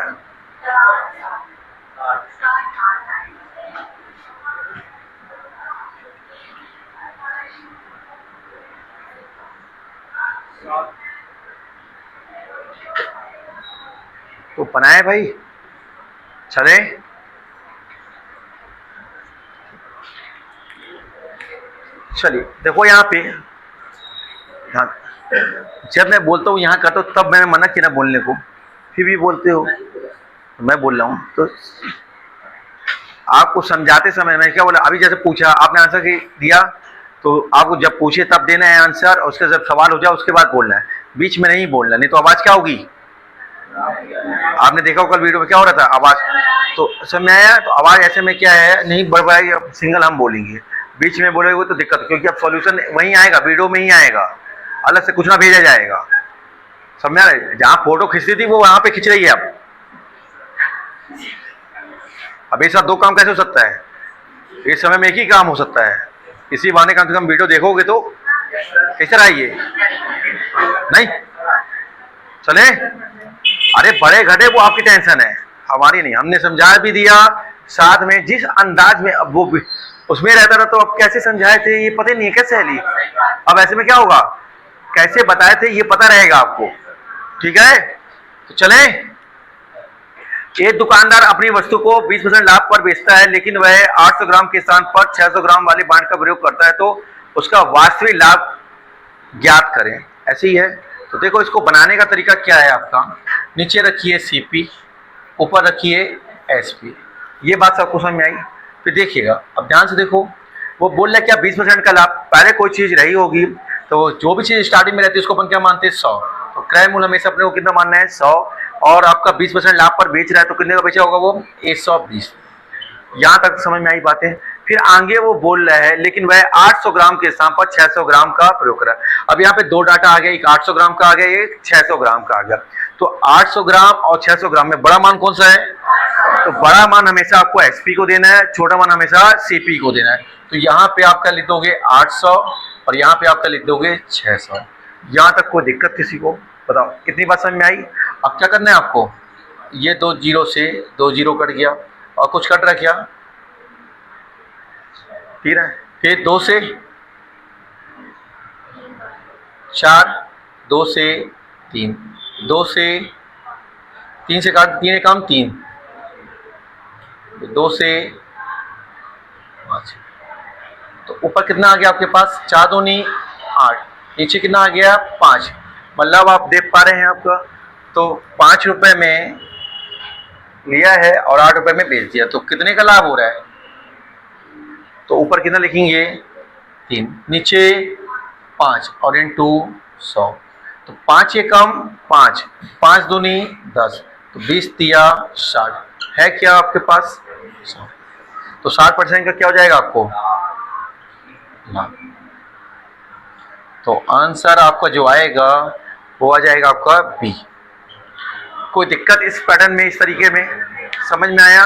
तो बनाए भाई, चले। चलिए देखो यहाँ पे, हाँ, जब मैं बोलता हूँ यहाँ का तो तब मैंने मना किया ना बोलने को, फिर भी बोलते हो। तो मैं बोल रहा हूँ तो आपको समझाते समय मैं क्या बोला, अभी जैसे पूछा आपने आंसर दिया, तो आपको जब पूछे तब देना है आंसर, और उसके जब सवाल हो जाए उसके बाद बोलना है, बीच में नहीं बोलना, नहीं तो आवाज क्या होगी। आपने देखा कल वीडियो में क्या हो रहा था, आवाज। तो समझ में आया? तो आवाज ऐसे में क्या है, नहीं बढ़ाई, सिंगल हम बोलेंगे, बीच में बोलेंगे तो दिक्कत, क्योंकि अब सॉल्यूशन वहीं आएगा, वीडियो में ही आएगा, अलग से कुछ ना भेजा जाएगा। समझ में आ रहा है? जहाँ फोटो खींचती थी वो वहां पे खींच रही है अब एक साथ दो काम कैसे हो सकता है, इस समय में एक ही काम हो सकता है। इसी बहाने कम से कम वीडियो देखोगे तो कैसे रहिए, नहीं चले। अरे बड़े घटे वो आपकी टेंशन है, हमारी नहीं। हमने समझा भी दिया साथ में, जिस अंदाज में अब वो उसमें रहता था, तो अब कैसे समझाए थे ये पता नहीं है, कैसे है। अब ऐसे में क्या होगा, कैसे बताए थे ये पता रहेगा आपको, ठीक है। तो चले, एक दुकानदार अपनी वस्तु को 20% लाभ पर बेचता है, लेकिन वह 800 ग्राम के स्थान पर 600 ग्राम वाले बांड का प्रयोग करता है, तो उसका वास्तविक लाभ ज्ञात करें। ऐसे ही है। तो देखो इसको बनाने का तरीका क्या है आपका, नीचे रखिए सीपी, ऊपर रखिए एसपी। ये बात सबको समझ में आई? फिर देखिएगा, अब ध्यान से देखो, वो बोल रहा है क्या 20% का लाभ। पहले कोई चीज रही होगी तो जो भी चीज स्टार्टिंग में रहती है उसको अपन क्या मानते हैं, 100। तो क्रय मूल्य हमेशा अपने को कितना मानना है, 100, और आपका 20% लाभ पर बेच रहा है तो कितने का बेचा होगा वो, 120। यहाँ तक समझ में आई बातें। फिर आगे वो बोल रहा है लेकिन वह 800 ग्राम के स्थान पर 600 ग्राम का प्रयोग कर रहा है। अब यहाँ पे दो डाटा आ गया, एक 800 ग्राम का आ गया, एक 600 ग्राम का आ गया। तो 800 ग्राम और 600 ग्राम में बड़ा मान कौन सा है, तो बड़ा मान हमेशा आपको एसपी को देना है, छोटा मान हमेशा सीपी को देना है। तो यहाँ पे आपका लिख दोगे 800 और यहाँ पे आपका लिख दोगे 600। यहाँ तक कोई दिक्कत किसी को, बताओ कितनी बात समझ में आई। अब क्या करना है आपको, ये 2 जीरो से 2 जीरो कट गया, और कुछ कट रहा क्या, ठीक है। फिर 2 से 4, 2 से 3, 2 से 3 से काट, 3 एकम 3, 2 से 5। तो ऊपर कितना आ गया आपके पास, 4 दूनी 8, नीचे कितना आ गया 5। मतलब आप देख पा रहे हैं आपका, तो 5 रुपए में लिया है और 8 रुपए में बेच दिया, तो कितने का लाभ हो रहा है। तो ऊपर कितना लिखेंगे 3, नीचे 5 और इंटू 100। तो 5 एकम 5, 5 दूनी 10, तो 20 तिया 60 है क्या आपके पास 100। तो 60% का क्या हो जाएगा आपको लाभ। तो आंसर आपका जो आएगा वो आ जाएगा आपका बी। कोई दिक्कत इस पैटर्न में, इस तरीके में समझ में आया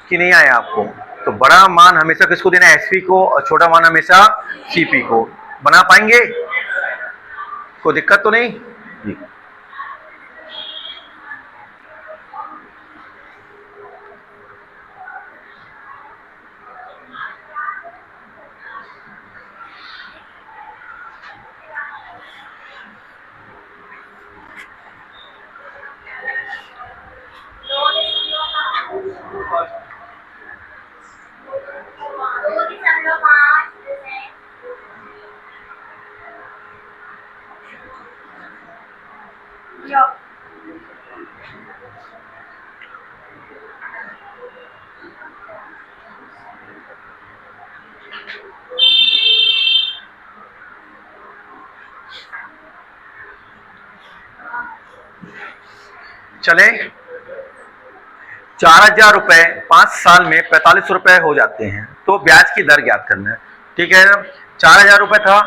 कि नहीं आया आपको। तो बड़ा मान हमेशा किसको देना है, एसपी को, और छोटा मान हमेशा सीपी को। बना पाएंगे, कोई दिक्कत तो नहीं जी। चले 4,000 रुपए 5 साल में 45 रुपए हो जाते हैं, तो ब्याज की दर ज्ञात करना है। ठीक है, 4,000 रुपए था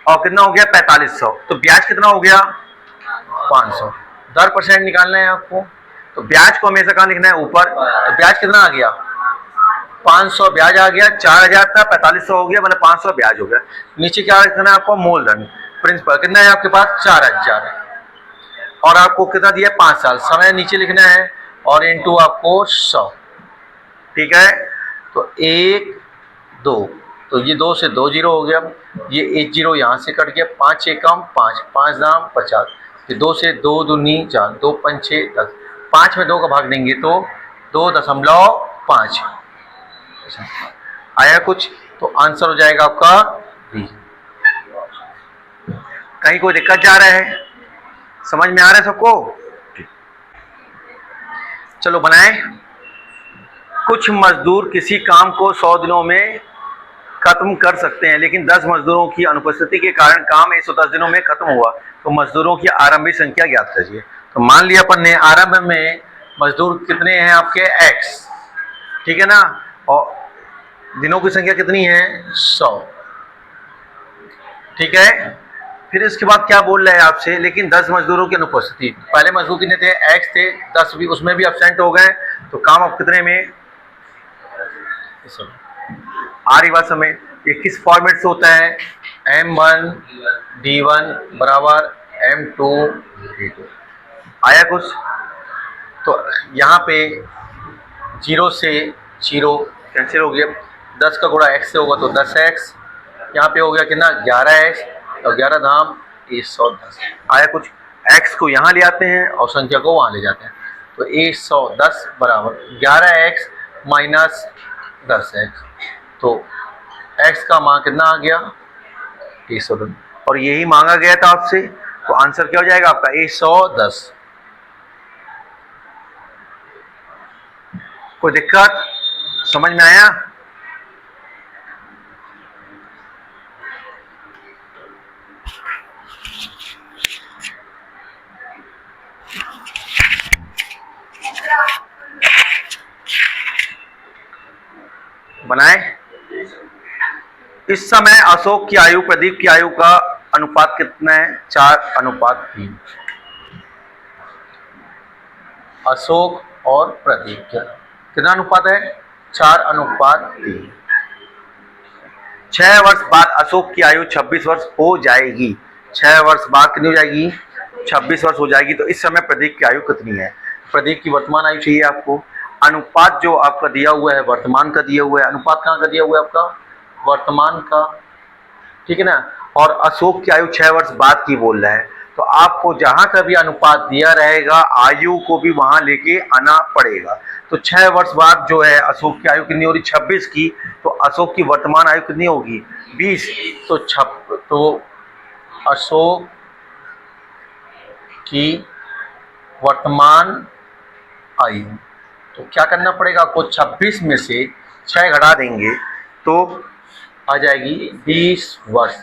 और कितना हो गया 4500, तो ब्याज कितना हो गया 500। दर परसेंट निकालना है आपको, तो ब्याज को हमेशा कहाँ लिखना है ऊपर, तो ब्याज कितना आ गया 500 ब्याज आ गया, 4,000 था 4500 हो गया, मतलब 500 ब्याज हो गया। नीचे क्या लिखना है आपको मूलधन प्रिंसिपल कितना है आपके पास 4,000 है, और आपको कितना दिया 5 साल, समय नीचे लिखना है और इनटू आपको 100। ठीक है, तो 1 2, तो ये 2 से 2 जीरो हो गया, ये 1 जीरो यहाँ से कट गया, 5 एकम 5, 5 दाम 50, फिर 2 से 2 दूनी 4, 2 5 6 10, 5 में 2 का भाग देंगे तो 2.5 आया कुछ, तो आंसर हो जाएगा आपका बी। कहीं कोई दिक्कत जा रहा है, समझ में आ रहा है सबको? चलो बनाए। कुछ मजदूर किसी काम को 100 दिनों में खत्म कर सकते हैं, लेकिन 10 मजदूरों की अनुपस्थिति के कारण काम 110 दिनों में खत्म हुआ, तो मजदूरों की आरंभिक संख्या ज्ञात कीजिए। तो मान लिया अपन ने आरंभ में मजदूर कितने हैं आपके x, ठीक है ना, और दिनों की संख्या कितनी है 100। ठीक है, फिर इसके बाद क्या बोल रहे हैं आपसे, लेकिन 10 मजदूरों की अनुपस्थिति, पहले मजदूर कितने थे x थे, 10 भी उसमें भी एब्सेंट हो गए, तो काम अब कितने में आ रही बात समय, ये किस फॉर्मेट से होता है M1 D1 बराबर M2 D2। आया कुछ, तो यहाँ पे 0 से 0 कैंसिल हो गया, 10 का गुणा x से होगा तो 10x, यहाँ पे हो गया कितना 11x, और 11 धाम 110। आया कुछ, x को यहाँ ले आते हैं और संख्या को वहाँ ले जाते हैं, तो 110 बराबर 11x माइनस 10x, तो x का मान कितना आ गया 110, और यही मांगा गया था आपसे, तो आंसर क्या हो जाएगा आपका 110। कोई दिक्कत, समझ में आया? बनाए। इस समय अशोक की आयु प्रदीप की आयु का अनुपात कितना है 4:3। अशोक और प्रदीप का कितना अनुपात है 4:3। 6 वर्ष बाद अशोक की आयु 26 वर्ष हो जाएगी, 6 वर्ष बाद कितनी हो जाएगी 26 वर्ष हो जाएगी, तो इस समय प्रदीप की आयु कितनी है, प्रदीप की वर्तमान आयु चाहिए आपको। अनुपात जो आपका दिया हुआ है वर्तमान का दिया हुआ है, अनुपात कहाँ का दिया हुआ है आपका वर्तमान का, ठीक है ना, और अशोक की आयु 6 वर्ष बाद की बोल रहा है, तो आपको जहां का भी अनुपात दिया रहेगा आयु को भी वहां लेके आना पड़ेगा। तो 6 वर्ष बाद जो है अशोक की आयु कितनी हो रही 26 की, तो अशोक की वर्तमान आयु कितनी होगी 20, तो अशोक की वर्तमान आयु, तो क्या करना पड़ेगा आपको 26 में से 6 घटा देंगे तो आ जाएगी 20 वर्ष।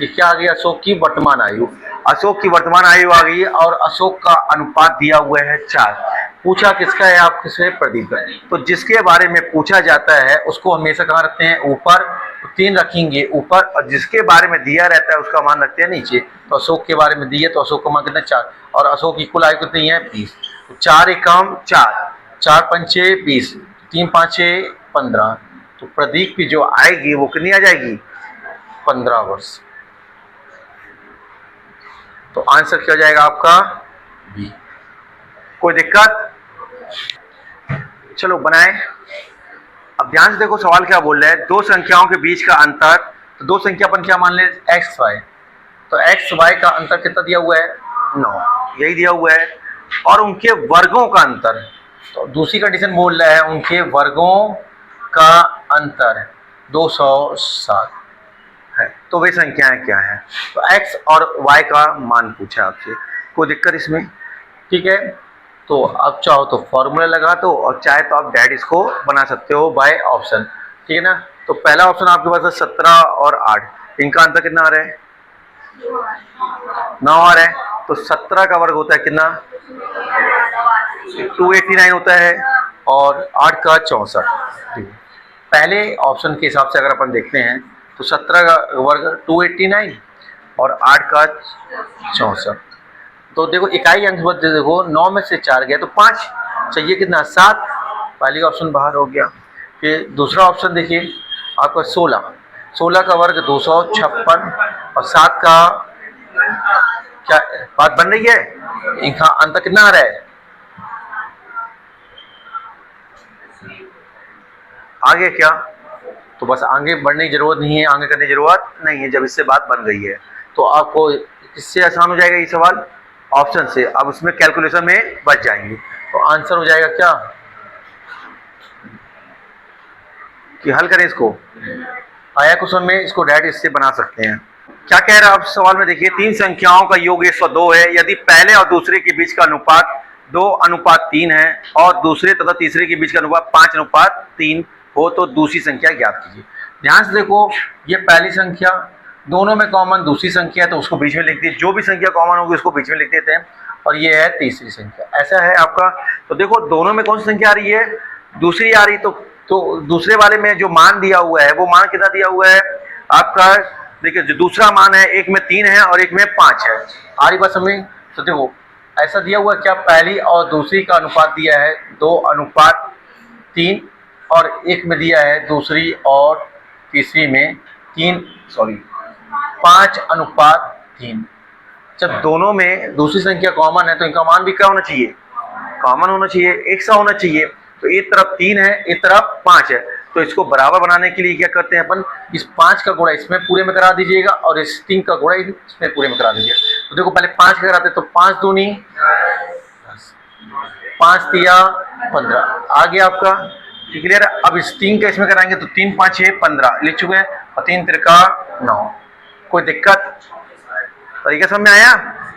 ये क्या आ गया अशोक की वर्तमान आयु, अशोक की वर्तमान आयु आ गई, और अशोक का अनुपात दिया हुआ है 4। पूछा किसका है आपसे प्रदीप का, तो जिसके बारे में पूछा जाता है उसको हमेशा कहाँ रखते हैं ऊपर, तो 3 रखेंगे ऊपर, और जिसके बारे में दिया रहता है उसका मान रखते हैं नीचे। तो अशोक के बारे में दिए तो अशोक का मान कितना 4, और अशोक की कुल आयु कितनी है 20, तो 4 एकम 4, 4 पंचे 20, 3 पाँचे 15, तो प्रदीप की जो आएगी वो कितनी आ जाएगी 15 वर्ष। तो आंसर क्या हो जाएगा आपका बी। कोई दिक्कत? चलो बनाए। अब ध्यान से देखो सवाल क्या बोल रहा है, दो संख्याओं के बीच का अंतर, तो दो संख्या अपन क्या मान ले एक्स वाई, तो एक्स वाई का अंतर कितना दिया हुआ है 9, यही दिया हुआ है, और उनके वर्गों का अंतर, तो दूसरी कंडीशन बोल रहा है उनके वर्गों का अंतर 207 है, तो वे संख्याएं क्या हैं, तो x और y का मान पूछा आपसे। कोई दिक्कत इसमें? ठीक है, तो अब चाहो तो फॉर्मूला लगा दो, और चाहे तो आप डायरेक्ट इसको बना सकते हो बाय ऑप्शन, ठीक है ना। तो पहला ऑप्शन आपके पास है 17 और 8, इनका अंतर कितना आ रहा है 9 आ रहा है, तो 17 का वर्ग होता है कितना 289 होता है और 8 का 64। पहले ऑप्शन के हिसाब से अगर अपन देखते हैं तो 17 का वर्ग 289 और 8 का 64। तो देखो इकाई अंक बदले, देखो 9 में से 4 गया तो 5 चाहिए, कितना 7। पहली ऑप्शन बाहर हो गया। फिर दूसरा ऑप्शन देखिए आपका 16 का वर्ग 256 और 7 का, क्या बात बन रही है? इनका अंतर कितना आ रहा है? आगे क्या? तो बस आगे बढ़ने की जरूरत नहीं है, आगे करने की जरूरत नहीं है जब इससे बात बन गई है। तो आपको इससे आसान हो जाएगा ये सवाल ऑप्शन से। अब उसमें कैलकुलेशन में बच जाएंगे तो आंसर हो जाएगा क्या कि हल करें इसको। आया क्वेश्चन में, इसको डायरेक्ट इससे बना सकते हैं। क्या कह रहा है आप सवाल में देखिए, तीन संख्याओं का योग 102 है यदि पहले और दूसरे के बीच का अनुपात 2:3 है और दूसरे तथा तीसरे के बीच का अनुपात 5:3 हो तो दूसरी संख्या ज्ञात कीजिए। ध्यान से देखो, ये पहली संख्या, दोनों में कॉमन दूसरी संख्या है तो उसको बीच में लिख दिए, जो भी संख्या कॉमन होगी उसको बीच में लिख देते हैं, और ये है तीसरी संख्या। ऐसा है आपका। तो देखो दोनों में कौन सी संख्या आ रही है? दूसरी आ रही। तो दूसरे वाले में जो मान दिया हुआ है वो मान कितना दिया हुआ है आपका? देखिए जो दूसरा मान है, एक में 3 है और एक में 5 है। आ रही बात समझ? तो देखो ऐसा दिया हुआ क्या, पहली और दूसरी का अनुपात दिया है 2:3 और एक में दिया है दूसरी और तीसरी में 5:3। जब दोनों में दूसरी संख्या कॉमन है तो इनका मान भी क्या होना चाहिए? कॉमन होना चाहिए, एक सा होना चाहिए। तो एक तरफ 3 है, एक तरफ 5 है, तो इसको बराबर बनाने के लिए क्या करते हैं अपन, इस 5 का गुणा इसमें पूरे में करा दीजिएगा और इस 3 का गुणा इसमें पूरे में करा दीजिएगा। तो देखो पहले 5 का कराते तो 5 दूनी 5 तिया 15 आ गया आपका। क्लियर? अब इस 3 का इसमें कराएंगे तो 3 5 6 15 लिख चुके हैं और 3 त्रिका 9। कोई दिक्कत? तरीका समझ में आया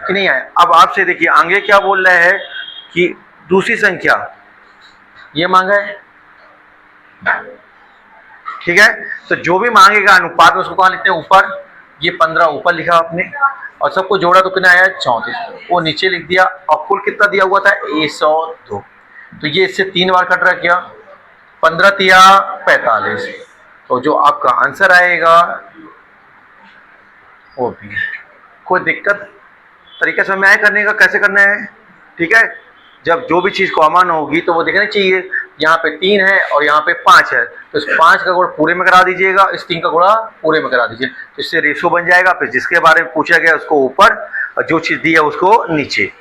कि नहीं आया? अब आपसे देखिए आगे क्या बोल रहे हैं कि दूसरी संख्या ये मांगा है, ठीक है? तो जो भी मांगेगा अनुपात में उसको कहाँ लिखते हैं? ऊपर। ये 15 ऊपर लिखा आपने और सबको जोड़ा तो कितना आया? 34। वो नीचे लिख दिया और कुल कितना दिया हुआ था? 102। तो ये इससे 3 बार कट रहा, क्या 15 तिया 45। तो जो आपका आंसर आएगा वो भी। कोई दिक्कत? तरीका समझ में आया करने का, कैसे करना है? ठीक है, जब जो भी चीज़ कॉमन होगी तो वो देखना चाहिए। यहाँ पे 3 है और यहाँ पे 5 है तो इस 5 का गुणा पूरे में करा दीजिएगा, इस 3 का गुणा पूरे में करा दीजिए, तो इससे रेशो बन जाएगा। फिर जिसके बारे में पूछा गया उसको ऊपर और जो चीज़ दी है उसको नीचे।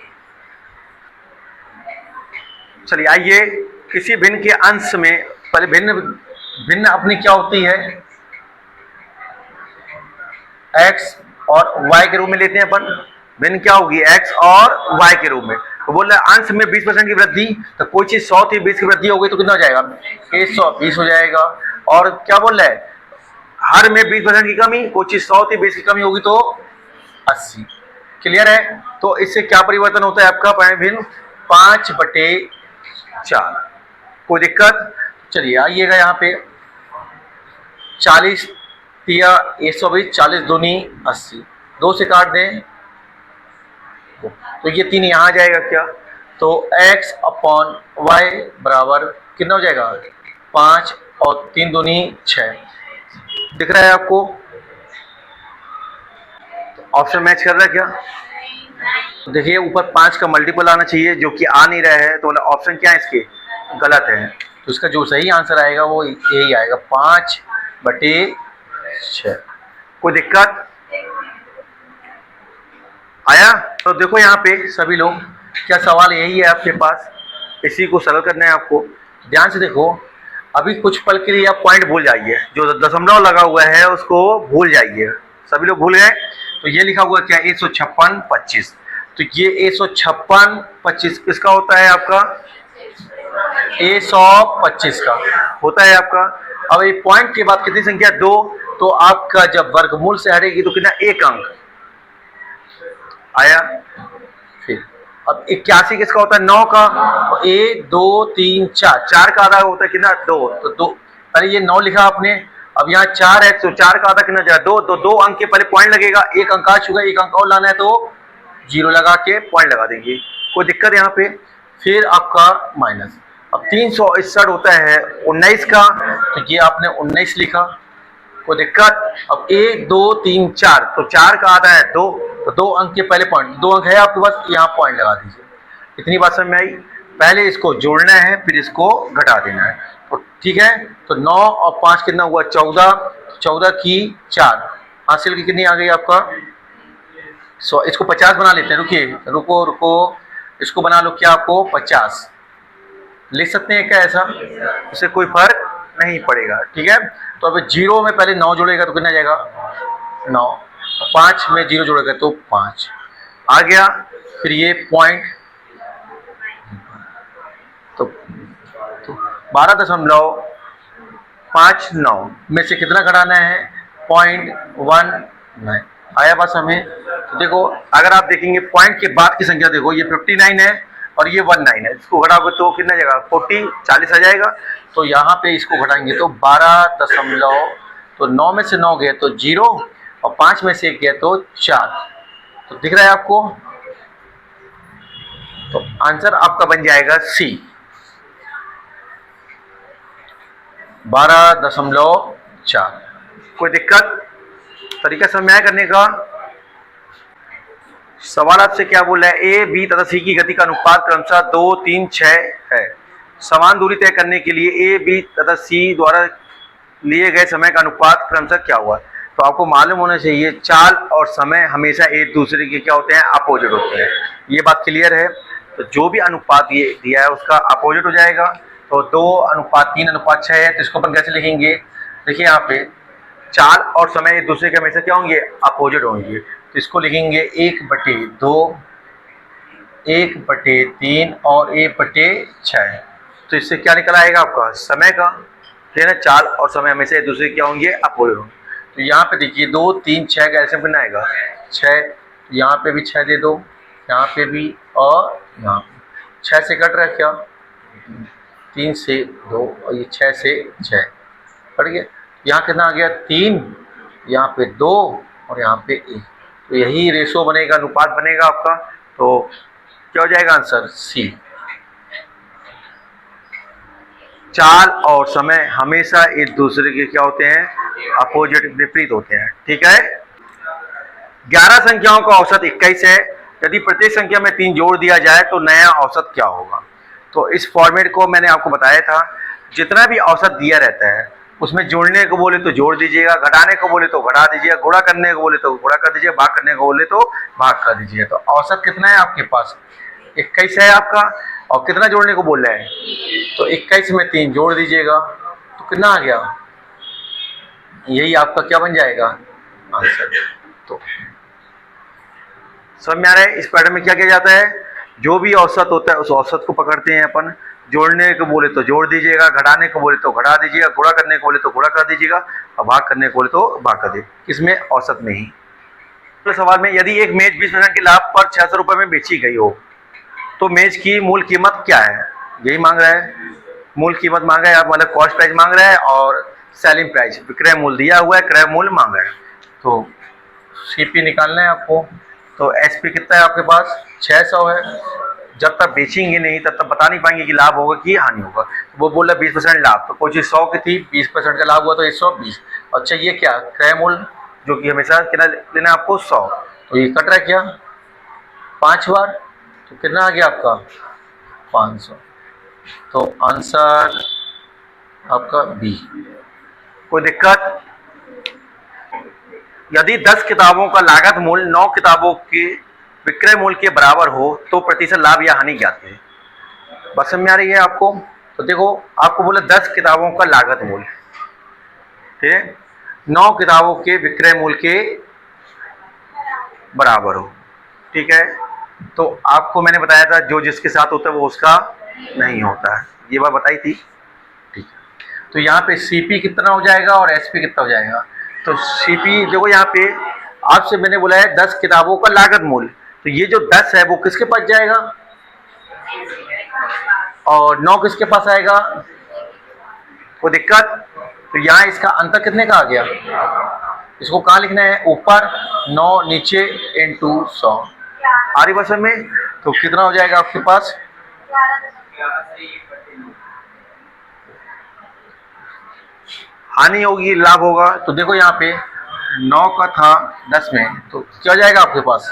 चलिए आइए, किसी भिन्न के अंश में पहले भिन्न अपनी क्या होती है? x और y के रूप में लेते हैं अपन। भिन्न क्या होगी? x और y के रूप में। तो बोल रहे अंश में 20% की वृद्धि, तो कोई चीज 100 थी 20 की वृद्धि हो गई तो कितना हो जाएगा? 120 हो जाएगा। और क्या बोल रहा है? हर में 20% की कमी, कोई चीज 100 थी 20 की कमी होगी तो 80। क्लियर है? तो इससे क्या परिवर्तन होता है आपका? भिन्न 5/4। कोई दिक्कत? चलिए आइएगा यहाँ पे 40 तिया 120, 40 दूनी 80, 2 से काट दें तो ये 3 यहाँ आ जाएगा क्या? तो x/y बराबर कितना हो जाएगा? 5 और 3 दूनी 6। दिख रहा है आपको? तो ऑप्शन मैच कर रहा है क्या? तो देखिए ऊपर 5 का मल्टीपल आना चाहिए जो कि आ नहीं रहा है, तो ऑप्शन क्या है इसके? गलत है। तो इसका जो सही आंसर आएगा वो यही आएगा 5/6। कोई दिक्कत आया? तो देखो यहाँ पे सभी लोग, क्या सवाल यही है आपके पास? इसी को सरल करना है आपको। ध्यान से देखो, अभी कुछ पल के लिए आप पॉइंट भूल जाइए, जो दशमलव लगा हुआ है उसको भूल जाइए। सभी लोग भूल गए? तो ये लिखा हुआ क्या? 156/25। तो ये 156/25 किसका होता है आपका? 125 का होता है आपका। अब ये पॉइंट के बाद कितनी संख्या? 2। तो आपका जब वर्गमूल से हटेगी तो कितना? 1 अंक आया। फिर अब 81 किसका होता है? 9 का। 1 2 3 4, 4 का आधा होता है कितना? 2। तो 2 पहले ये 9 लिखा आपने, अब यहाँ 4 है तो 4 का आधा कितना जाएगा? 2। तो 2 अंक के पहले पॉइंट लगेगा, 1 अंक आ चुका है, 1 अंक और लाना है तो 0 लगा के पॉइंट लगा देंगे। कोई दिक्कत यहाँ पे? फिर आपका माइनस। अब 361 होता है 19 का, तो ये आपने 19 लिखा, कोई दिक्कत। अब 1 2 3 4, तो 4 का आधा है 2, तो 2 अंक के पहले पॉइंट, 2 अंक है आपके पास, यहाँ पॉइंट लगा दीजिए। इतनी बात समझ में आई। पहले इसको जोड़ना है, फिर इसको घटा देना है। तो ठीक है, तो 9 और 5 कितना हुआ 14, 14 की 4 हासिल की कितनी आ गई आपका 100। इसको 50 बना लेते हैं, रुकिए रुको रुको, इसको बना लो क्या आपको 50 लिख सकते हैं क्या ऐसा, इससे कोई फर्क नहीं पड़ेगा। ठीक है, तो अब 0 में पहले 9 जोड़ेगा तो कितना जाएगा 9, 5 में 0 जोड़ेगा तो 5 आ गया। फिर ये पॉइंट तो 12.59 में से कितना घटाना है 0.19 आया बस हमें। तो देखो अगर आप देखेंगे पॉइंट के बाद की संख्या, देखो ये 59 है और ये 19 है, इसको घटाओगे तो कितना जाएगा 40 आ जाएगा। तो यहाँ पे इसको घटाएंगे तो 12 तो 9 में से 9 गए तो 0 और 5 में से 1 गया तो 4, तो दिख रहा है आपको। तो आंसर आपका बन जाएगा सी 12.4। कोई दिक्कत, तरीका समझ में आया करने का। सवाल आपसे क्या बोल रहा है, ए बी तथा सी की गति का अनुपात क्रमशः 2 3 6 है। समान दूरी तय करने के लिए ए बी तथा सी द्वारा लिए गए समय का अनुपात क्रमशः क्या हुआ। तो आपको मालूम होना चाहिए चाल और समय हमेशा एक दूसरे के क्या होते हैं अपोजिट होते हैं, ये बात क्लियर है। तो जो भी अनुपात ये दिया है उसका अपोजिट हो जाएगा। तो 2:3:6 है, तो इसको अपन कैसे लिखेंगे, देखिए यहाँ पे चाल और समय एक दूसरे के हमेशा क्या होंगे अपोजिट होंगे। तो इसको लिखेंगे 1/2, 1/3 और 1/6। तो इससे क्या निकल आएगा आपका समय का, ठीक है ना। चाल और समय हमेशा एक दूसरे क्या होंगे अपोजिट होंगे। तो यहाँ पे देखिए 2 3 6 का एल्सियम कितना आएगा 6, तो यहाँ पे भी 6 दे दो, यहाँ पे भी और यहाँ पे 6 से कट रहा है क्या 3 से 2 और ये 6 से 6 कट गया। यहाँ कितना आ गया 3, यहाँ पे 2 और यहाँ पे 1, तो यही रेशो बनेगा, अनुपात बनेगा आपका। तो क्या हो जाएगा आंसर सी। चाल और समय हमेशा एक दूसरे के क्या होते हैं अपोजिट विपरीत होते हैं। ठीक है, 11 संख्याओं का औसत 21 है। यदि प्रत्येक संख्या में 3 जोड़ दिया जाए तो नया औसत क्या होगा। तो इस फॉर्मेट को मैंने आपको बताया था, जितना भी औसत दिया रहता है उसमें जोड़ने को बोले तो जोड़ दीजिएगा, घटाने को बोले तो घटा दीजिएगा, गुणा करने को बोले तो गुणा कर दीजिएगा, भाग करने को बोले तो भाग कर दीजिएगा। तो औसत कितना है आपके पास 21 है आपका, और कितना जोड़ने को बोल रहे हैं तो 21 में 3 जोड़ दीजिएगा तो कितना आ गया, यही आपका क्या बन जाएगा आंसर। तो समझ में आ रहा है, इस पैटर्न में क्या किया जाता है, जो भी औसत होता है उस औसत को पकड़ते हैं अपन, जोड़ने को बोले तो जोड़ दीजिएगा, घटाने को बोले तो घटा दीजिएगा, गुणा करने को बोले तो गुणा कर दीजिएगा, और भाग करने को बोले तो भाग कर दीजिए, किसमें औसत में ही। अगले सवाल में, यदि एक मेज 20% के लाभ पर 600 रुपये में बेची गई हो तो मेज की मूल कीमत क्या है, यही मांग रहा है, मूल कीमत मांग रहा है, आप मतलब कॉस्ट प्राइस मांग रहा है और सेलिंग प्राइस विक्रय मूल्य दिया हुआ है, क्रय मूल्य मांग रहा है। तो सीपी निकालना है आपको। तो एसपी कितना है आपके पास 600 है। जब तक बेचेंगे नहीं तब तक बता नहीं पाएंगे कि लाभ होगा कि हानि होगा। तो वो बोल रहा 20% लाभ, तो कोई चीज़ 100 की थी 20% का लाभ हुआ तो 120। अच्छा ये क्या क्रय मूल्य जो कि हमेशा कितना लेना है आपको 100, तो ये कट रहा है क्या 5 बार, तो कितना आ गया आपका 500। तो आंसर आपका बी। कोई दिक्कत, यदि 10 किताबों का लागत मूल्य 9 किताबों के विक्रय मूल्य के बराबर हो तो प्रतिशत लाभ या हानि ज्ञात है। बात समझ में आ रही है आपको। तो देखो आपको बोला 10 किताबों का लागत मूल्य, ठीक है, 9 किताबों के विक्रय मूल्य के बराबर हो, ठीक है। तो आपको मैंने बताया था जो जिसके साथ होता है वो उसका नहीं होता है, ये बात बताई थी, ठीक है। तो यहाँ पे सीपी कितना हो जाएगा और एसपी कितना हो जाएगा। तो सीपी देखो यहाँ पे आपसे मैंने बोला है 10 किताबों का लागत मूल्य, तो ये जो 10 है वो किसके पास जाएगा और 9 किसके पास आएगा, कोई दिक्कत। तो यहाँ इसका अंतर कितने का आ गया, इसको कहाँ लिखना है ऊपर 9 नीचे × 100 आ रही बस में। तो कितना हो जाएगा आपके पास हानि होगी लाभ होगा, तो देखो यहाँ पे 9 का था 10 में, तो क्या जाएगा आपके पास?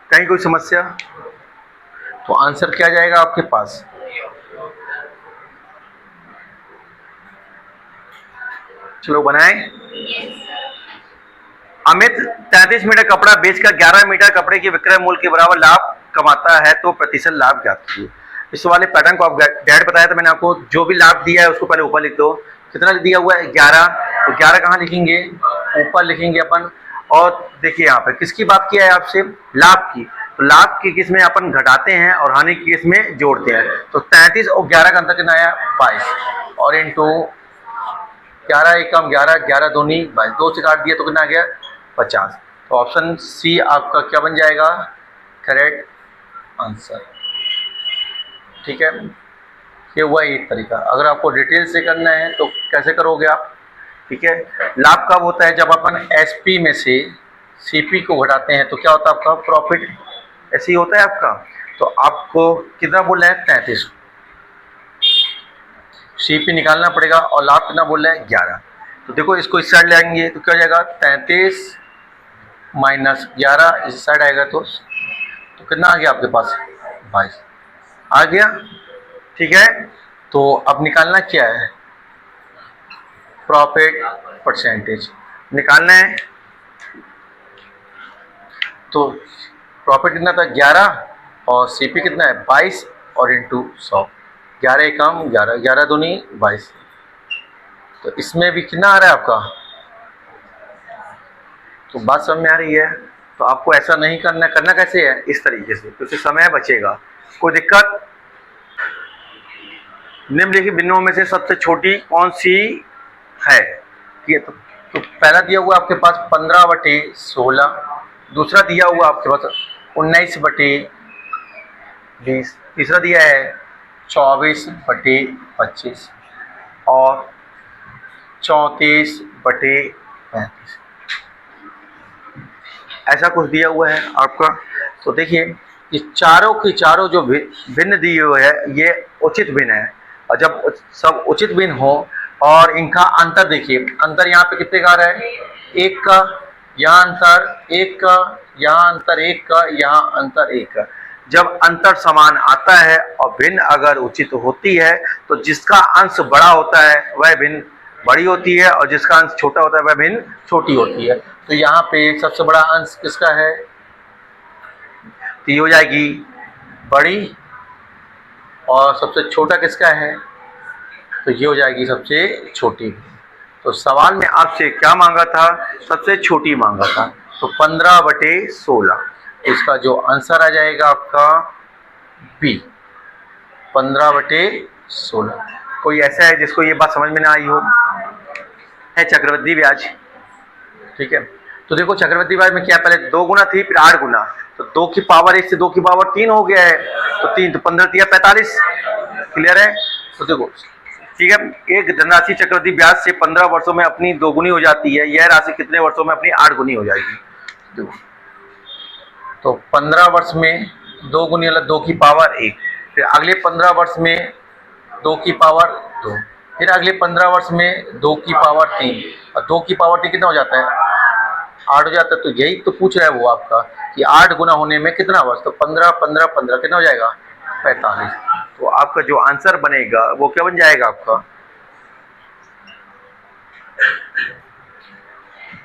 कहीं कोई समस्या? तो आंसर क्या जाएगा आपके पास? चलो बनाएं। अमित 33 मीटर कपड़ा बेचकर 11 मीटर कपड़े के विक्रय मूल्य के बराबर लाभ कमाता है, तो प्रतिशत लाभ ज्ञात कीजिए। इस वाले पैटर्न को आप डायरेक्ट बताया था मैंने आपको, जो भी लाभ दिया है उसको पहले ऊपर लिख दो। कितना दिया हुआ है? 11, तो 11 कहाँ लिखेंगे? ऊपर लिखेंगे अपन। और देखिए यहाँ पे किसकी बात किया है आपसे? लाभ की। तो लाभ की किस में अपन घटाते हैं और हानि की किस में जोड़ते हैं। तो 33 और 11 का अंतर कितना आया? 22, और इंटू 11 एकम 11, 11 दूनी 22, 2 से काट दिया तो कितना आ गया? 50। तो ऑप्शन सी आपका क्या बन जाएगा? Correct answer. ठीक है, ये हुआ एक तरीका। अगर आपको डिटेल से करना है तो कैसे करोगे आप? ठीक है, लाभ कब होता है? जब अपन एसपी में से सीपी को घटाते हैं तो क्या होता है आपका? प्रॉफिट। ऐसे ही होता है आपका। तो आपको कितना बोला है? 33। सीपी निकालना पड़ेगा, और लाभ कितना बोल रहे हैं? 11। तो देखो इसको इस साइड ले आएंगे तो क्या हो जाएगा? 33 माइनस 11 इस साइड आएगा तो कितना आ गया आपके पास? 22 आ गया। ठीक है, तो अब निकालना क्या है? प्रॉफिट परसेंटेज निकालना है। तो प्रॉफिट कितना था? 11, और सीपी कितना है? 22, और इंटू 100। 11 एकम 11, 11 दूनी 22। तो इसमें भी कितना आ रहा है आपका? तो बात समझ में आ रही है? तो आपको ऐसा नहीं करना। करना कैसे है? इस तरीके से, तो इससे समय बचेगा। कोई दिक्कत? निम्नलिखित बिंदुओं में से सबसे छोटी कौन सी है? ये तो पहला दिया हुआ आपके पास 15/16, दूसरा दिया हुआ आपके पास 19/20, तीसरा दिया है 24/25, और 34/35, ऐसा कुछ दिया हुआ है आपका। तो देखिए ये चारों की चारों जो भिन्न दिए हुए है ये उचित भिन्न है, और जब सब उचित भिन्न हो और इनका अंतर देखिए, अंतर यहाँ पे कितने का आ रहा है? 1 का, यहाँ अंतर 1 का, यहाँ अंतर 1 का, यहाँ अंतर 1 का। जब अंतर समान आता है और भिन्न अगर उचित होती है तो जिसका अंश बड़ा होता है वह भिन्न बड़ी होती है, और जिसका अंश छोटा होता है वह भिन्न छोटी होती है। तो यहाँ पे सबसे बड़ा अंश किसका है? तो ये हो जाएगी बड़ी, और सबसे छोटा किसका है? तो ये हो जाएगी सबसे छोटी। तो सवाल में आपसे क्या मांगा था? सबसे छोटी मांगा था। तो 15/16, इसका जो आंसर आ जाएगा आपका बी, 15/16। कोई ऐसा है जिसको ये बात समझ में ना आई हो? है चक्रवृद्धि ब्याज। ठीक है, तो देखो चक्रवृद्धि ब्याज में क्या, पहले 2 गुना थी फिर 8 गुना, तो 2 की पावर 1 से 2 की पावर 3 हो गया है। तो 3 तो 15 3 45। क्लियर है? तो देखो ठीक है, एक धनराशि चक्रवृद्धि ब्याज से 15 वर्षों में अपनी 2 गुनी हो जाती है, यह राशि कितने वर्षों में अपनी 8 गुनी हो जाएगी? देखो तो 15 वर्ष में 2 गुनी मतलब 2 की पावर 1, फिर अगले 15 वर्ष में 2 की पावर 2, फिर अगले 15 वर्ष में 2 की पावर 3, और 2 की पावर 3 कितना हो जाता है? 8 हो जाता है। तो यही तो पूछ रहा है वो आपका कि 8 गुना होने में कितना वर्ष? तो 15 15 15 कितना हो जाएगा? 45। तो आपका जो आंसर बनेगा वो क्या बन जाएगा आपका?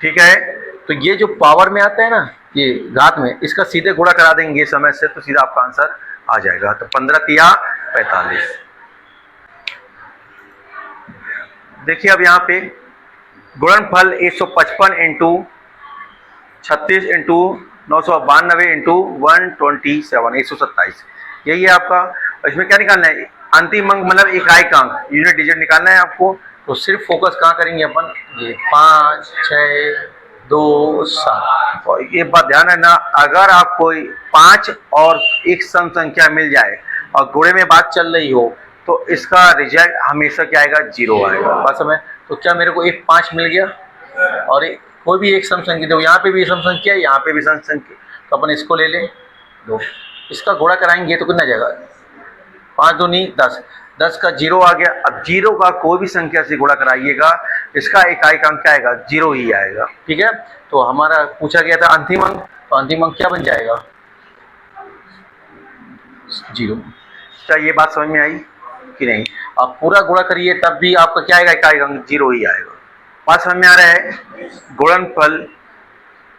ठीक है, तो ये जो पावर में आता है ना, ये घात में, इसका सीधे गुणा करा देंगे समय से तो सीधा आपका आंसर आ जाएगा। तो 15 तिया 45। देखिए अब यहाँ पे गुणनफल 155 इंटू 36 इंटू 992 इंटू 127, 127, यही है आपका। इसमें क्या निकालना है? अंतिम अंक मतलब इकाई का अंक, यूनिट डिजिट निकालना है आपको। तो सिर्फ फोकस कहाँ करेंगे अपन? ये 5 6 2 7। और ये बात ध्यान रखना, अगर आपको 5 और एक सम संख्या मिल जाए और गुणे में बात चल रही हो तो इसका रिजल्ट हमेशा क्या आएगा? 0 आएगा। बस हमें तो क्या मेरे को एक 5 मिल गया और कोई भी एक सम संख्या, देखो यहाँ पे भी सम संख्या है, यहाँ पे भी सम संख्या, तो अपन इसको ले लें 2, इसका गुणा कराएंगे तो कितना जाएगा 5 दूनी 10, 10 का 0 आ गया। अब 0 का कोई भी संख्या से गुणा कराइएगा इसका इकाई का अंक क्या आएगा 0 ही आएगा। ठीक है, तो हमारा पूछा गया था अंतिम अंक, तो अंतिम अंक क्या बन जाएगा 0। क्या ये बात समझ में आई कि नहीं? आप पूरा गुणा करिए तब भी आपका क्या आएगा इकाई का अंक 0 ही आएगा। बात समझ में आ रहा है? गुणनफल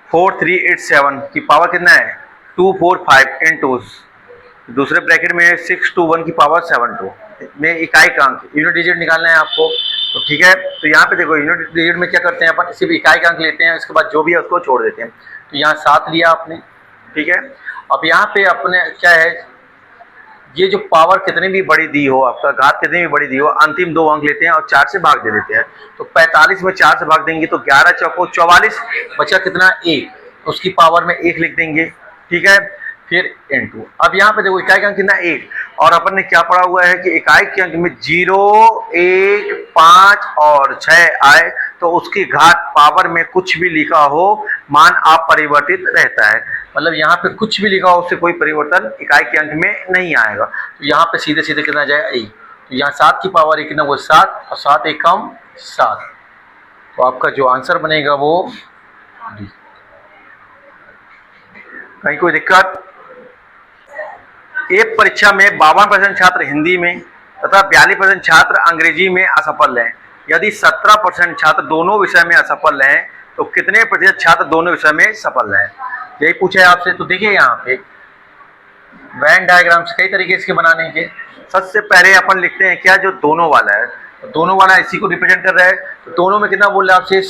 4387 की पावर कितना है 245 इनटू दूसरे ब्रैकेट में 621 की पावर 72 में इकाई का अंक यूनिट डिजिट निकालना है आपको। तो ठीक है, तो यहाँ पे देखो यूनिट डिजिट में क्या करते हैं अपन सिर्फ इकाई का अंक लेते हैं, इसके बाद जो भी है उसको छोड़ देते हैं। तो यहाँ 7 लिया आपने, ठीक है। अब यहाँ पे अपने क्या है, ये जो पावर कितनी भी बड़ी दी हो, आपका घात कितनी भी बड़ी दी हो, अंतिम 2 अंक लेते हैं और 4 से भाग दे देते हैं। तो 45 में 4 से भाग देंगे तो 11 चौको 44, बचा कितना 1, उसकी पावर में 1 लिख देंगे। ठीक है, फिर इनटू, अब यहाँ पे देखो इकाई का अंक कितना 1, और अपन ने क्या पढ़ा हुआ है कि इकाई के अंक में 0, 1, 5 और 6 आए तो उसकी घात पावर में कुछ भी लिखा हो मान अपरिवर्तित रहता है। मतलब यहाँ पे कुछ भी लिखा हो उससे कोई परिवर्तन इकाई के अंक में नहीं आएगा। तो यहाँ पे सीधे सीधे कितना जाएगा 1, तो यहाँ 7 की पावर 1 कितना वो 7 और 7 1 कम 7, तो आपका जो आंसर बनेगा वो डी। कहीं कोई दिक्कत? एक परीक्षा में 52% छात्र हिंदी में तथा 42% छात्र अंग्रेजी में असफल हैं। यदि 17% छात्र दोनों विषय में असफल हैं तो कितने प्रतिशत छात्र दोनों विषय में सफल हैं? यही पूछा है आपसे। तो देखिए यहाँ पे वेन डायग्राम्स कई तरीके इसके बनाने के। सबसे पहले अपन लिखते हैं क्या, जो दोनों वाला है, तो दोनों वाला इसी को रिप्रेजेंट कर रहा है। तो दोनों में कितना बोल रहा है आपसे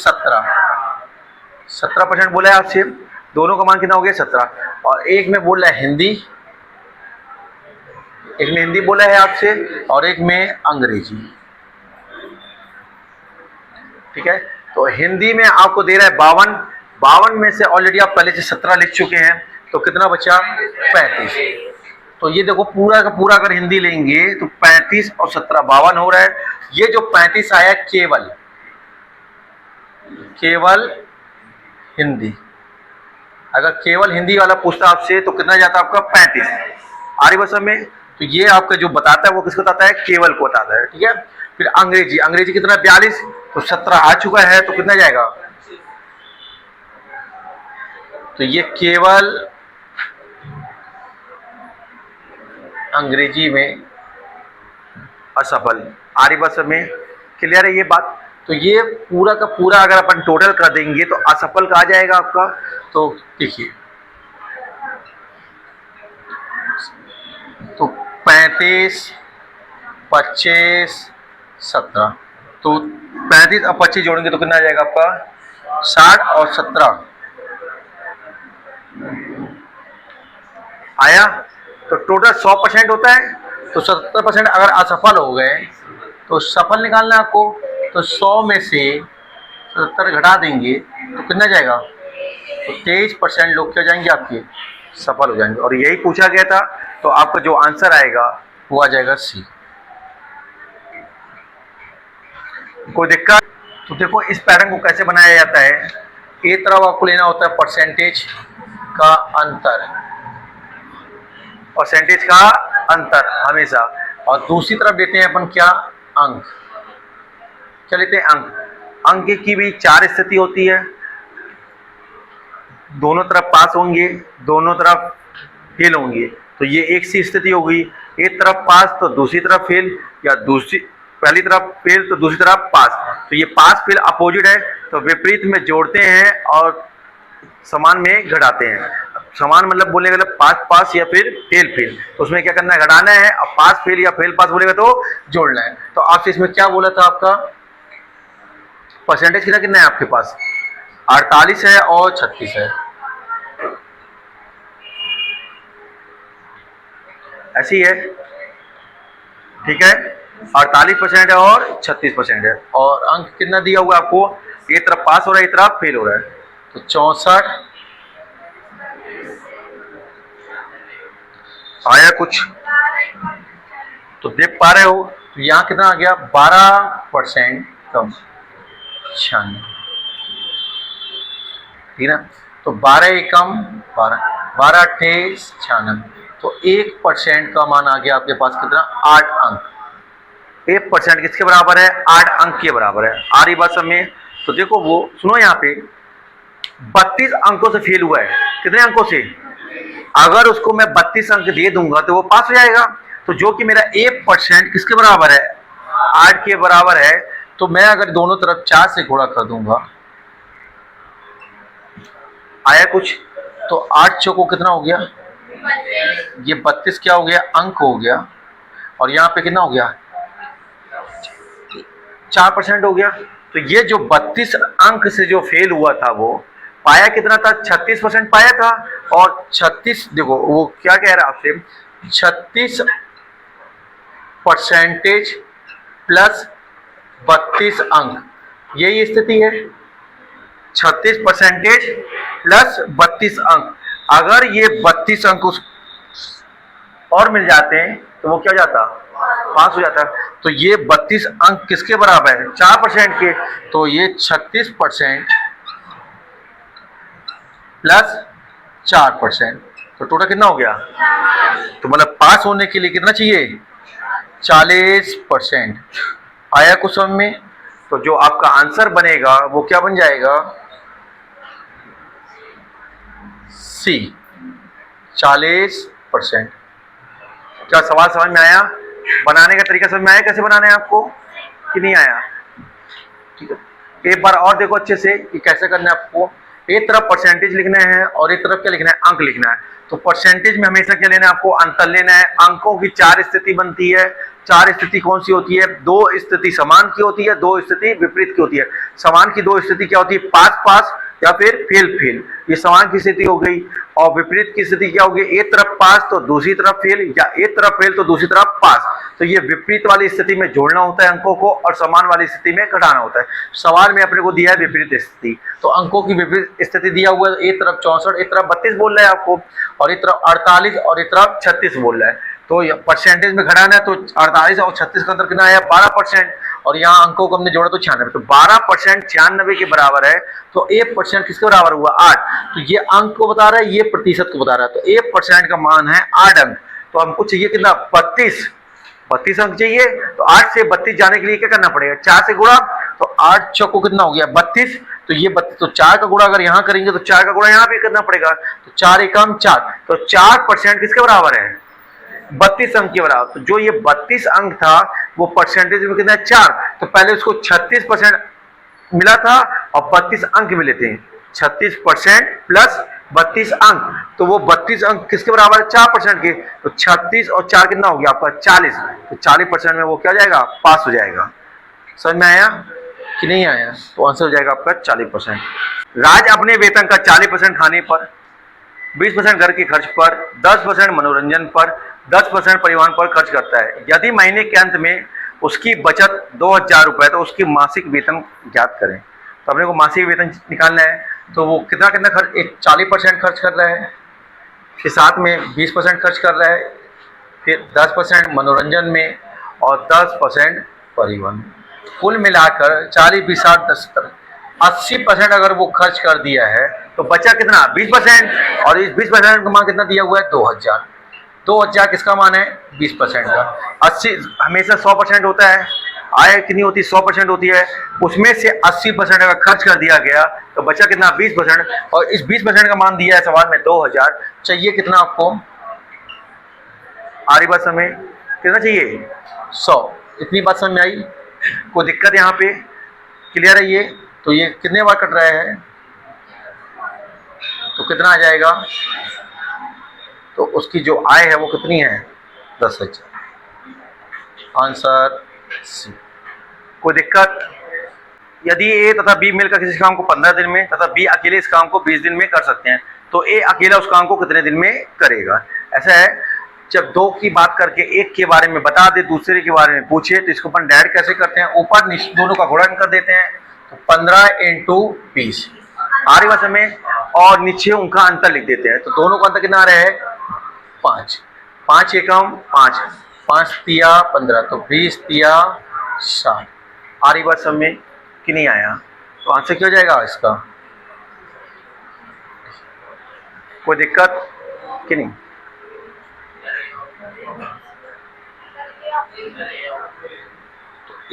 17% बोला है आपसे, दोनों का मान कितना हो गया 17। और एक में बोल रहा है हिंदी, एक में हिंदी बोला है आपसे और एक में अंग्रेजी। ठीक है, तो हिंदी में आपको दे रहा है 52 में से ऑलरेडी आप पहले से 17 लिख चुके हैं, तो कितना बचा 35। तो ये देखो पूरा का पूरा अगर हिंदी लेंगे तो 35 और 17 52 हो रहा है। ये जो 35 आया केवल हिंदी, अगर केवल हिंदी वाला पूछता आपसे तो कितना जाता आपका 35 आर्य भाषा में। तो ये आपका जो बताता है वो किसको बताता है, केवल को बताता है। ठीक है, फिर अंग्रेजी, अंग्रेजी कितना 42, तो 17 आ चुका है तो कितना जाएगा, तो ये केवल अंग्रेजी में असफल आर्य भाषा में। क्लियर है ये बात? तो ये पूरा का पूरा अगर अपन टोटल कर देंगे तो असफल का आ जाएगा आपका। तो देखिए, तो 35, 25, 17, तो 35 और 25 जोड़ेंगे तो कितना आ जाएगा आपका 60 और 17 आया। तो टोटल 100% होता है, तो 70% अगर असफल हो गए तो सफल निकालना है आपको। तो 100 में से 70 घटा देंगे तो कितना जाएगा, तो 23% लोग क्या जाएंगे आपके सफल हो जाएंगे। और यही पूछा गया था, तो आपका जो आंसर आएगा वो आ जाएगा सी। कोई दिक्कत? तो देखो इस पैटर्न को कैसे बनाया जाता है। एक तरफ आपको लेना होता है परसेंटेज का अंतर, परसेंटेज का अंतर हमेशा, और दूसरी तरफ देते हैं अपन क्या, अंक। क्या लेते हैं, अंक। अंक की भी 4 स्थिति होती है, दोनों तरफ पास होंगे, दोनों तरफ फेल होंगे। तो ये एक सी स्थिति हो गई, एक तरफ पास तो दूसरी तरफ फेल, या दूसरी पहली तरफ फेल तो दूसरी तरफ पास। तो ये पास फेल अपोजिट है, तो विपरीत में जोड़ते हैं और समान में घटाते हैं। समान मतलब बोलने का मतलब पास पास या फिर फेल फेल, तो उसमें क्या करना है, घटाना है। और पास फेल या फेल पास बोलेगा तो जोड़ना है। तो आपसे इसमें क्या बोला था, आपका परसेंटेज कितना कितना है आपके पास 48 है और 36 है, ऐसी है। ठीक है, 48% है और 36% है। और अंक कितना दिया हुआ है आपको, एक तरफ पास हो रहा है एक तरफ फेल हो रहा है, तो 64 आया कुछ, तो देख पा रहे हो। तो यहाँ कितना आ गया 12% कम 96, ठीक है ना। तो 12 कम 12, 12 अट्ठे 96। तो 1% का मान आ गया आपके पास कितना, 8 अंक। 1% किसके बराबर है, 8 अंक के बराबर है। आ रही बात समझ में? तो देखो वो सुनो, यहाँ पे 32 अंकों से फेल हुआ है, कितने अंकों से, अगर उसको मैं 32 अंक दे दूंगा तो वो पास हो जाएगा। तो जो कि मेरा 1% किसके बराबर है, 8 के बराबर है। तो मैं अगर दोनों तरफ 4 से गुणा कर दूंगा, आया कुछ, तो 8 चौको कितना हो गया, ये 32 क्या हो गया, अंक हो गया। और यहाँ पे कितना हो गया, 4% हो गया। तो ये जो 32 अंक से जो फेल हुआ था वो पाया कितना था, 36% पाया था। और 36 देखो वो क्या कह रहा है आपसे, 36% प्लस 32 अंक, यही स्थिति है। 36% प्लस 32 अंक, अगर ये 32 अंक उस और मिल जाते हैं तो वो क्या हो जाता, पास हो जाता। तो ये 32 अंक किसके बराबर है, 4% के। तो ये 36% प्लस 4%, तो टोटल कितना हो गया। तो मतलब पास होने के लिए कितना चाहिए, 40%। आया कुछ समझ में? तो जो आपका आंसर बनेगा वो क्या बन जाएगा, सी, 40%। क्या सवाल समझ में आया, बनाने का तरीका समझ में आया, कैसे बनाना है आपको कि नहीं आया? ठीक है, एक बार और देखो अच्छे से कि कैसे करना है आपको। एक तरफ परसेंटेज लिखना है और एक तरफ क्या लिखना है, अंक लिखना है। तो परसेंटेज में हमेशा क्या लेना है आपको, अंतर लेना है। अंकों की 4 स्थिति बनती है। 4 स्थिति कौन सी होती है, 2 स्थिति समान की होती है, 2 स्थिति विपरीत की होती है। समान की 2 स्थिति क्या होती है, पास पास या फिर फेल फेल, ये समान की स्थिति हो गई। और विपरीत की स्थिति क्या होगी, एक तरफ पास तो दूसरी तरफ फेल, या एक तरफ फेल तो दूसरी तरफ पास। तो ये विपरीत वाली स्थिति में जोड़ना होता है अंकों को, और समान वाली स्थिति में घटाना होता है। सवाल में अपने को दिया है विपरीत स्थिति, तो अंकों की विपरीत स्थिति दिया हुआ है, एक तरफ 64, एक तरफ 32 बोल रहा है आपको, और एक तरफ 48 और एक तरफ 36 बोल रहा है। तो परसेंटेज में घटाना है, तो 48 और 36 का अंतर कितना आया, 12%। और यहाँ अंकों को हमने जोड़ा तो 96, तो 12% 96 के बराबर है। तो 1% किसके बराबर हुआ, 8। तो ये अंक को बता रहा है, ये प्रतिशत को बता रहा है। तो 1% का मान है 8 अंक। तो हमको चाहिए कितना, 32 अंक चाहिए। तो 8 से 32 जाने के लिए क्या करना पड़ेगा, 4 से गुणा। तो 8 चौको कितना हो गया, 32। तो ये 32, तो 4 का गुणा अगर यहाँ करेंगे तो 4 का गुणा यहाँ भी करना पड़ेगा। तो 4 एकम 4, तो 4% किसके बराबर है, 32 अंक के बराबर। तो जो ये 32 अंक था वो परसेंटेज में कितना है, 4। तो पहले उसको 36% मिला था और 32 अंक मिले थे। 36% प्लस 32 अंक, तो वो 32 अंक किसके बराबर है, 4% के। तो 36 और 4 कितना हो गया आपका, 40। तो 40% में वो क्या हो जाएगा, पास हो जाएगा। समझ में आया कि नहीं आया? तो आंसर हो जाएगा आपका 40%। राज अपने वेतन का 40% खाने पर, 20% घर के खर्च पर, 10% मनोरंजन पर, 10% परिवहन पर खर्च करता है। यदि महीने के अंत में उसकी बचत 2000 रुपए, तो उसकी मासिक वेतन ज्ञात करें। तो अपने को मासिक वेतन निकालना है, तो वो कितना कितना खर्च, एक 40% खर्च कर रहा है, फिर साथ में 20% खर्च कर रहा है, फिर 10% मनोरंजन में और 10% परिवहन में। कुल मिलाकर 40 20 60 10 80% अगर वो खर्च कर दिया है तो बचा कितना, 20%। और इस 20% का मान कितना दिया हुआ है, 2000। 2000 किसका मान है, 20% का। 80 हमेशा 100% होता है, आय कितनी होती है, 100% होती है। उसमें से 80% अगर खर्च कर दिया गया तो बचा कितना, 20%। और इस 20% का मान दिया है सवाल में 2000। चाहिए कितना आपको, आ रही बात समझ में, कितना चाहिए, 100। इतनी बात समझ में आई? कोई दिक्कत यहाँ पे, क्लियर है ये? तो ये कितने बार कट रहा है, तो कितना आ जाएगा, तो उसकी जो आय है वो कितनी है, 10,000। Answer C. कोई दिक्कत? यदि ए तथा बी मिलकर किसी काम को 15 दिन में तथा बी अकेले इस काम को 20 दिन में कर सकते हैं, तो ए अकेला उस काम को कितने दिन में करेगा। ऐसा है, जब दो की बात करके एक के बारे में बता दे, दूसरे के बारे में पूछे, तो इसको अपन डायरेक्ट कैसे करते हैं, ऊपर नीचे दोनों का गुणन कर देते हैं। तो 15 × 20 आ रही बात में, और नीचे उनका अंतर लिख देते हैं। तो दोनों का अंतर कितना आ रहा है, 5। 5 एकम 5, 5 तिया 15, तो 20 तिया 60। आ रही बात सब में कि नहीं आया? तो आंसर क्या हो जाएगा इसका? कोई दिक्कत? कि नहीं?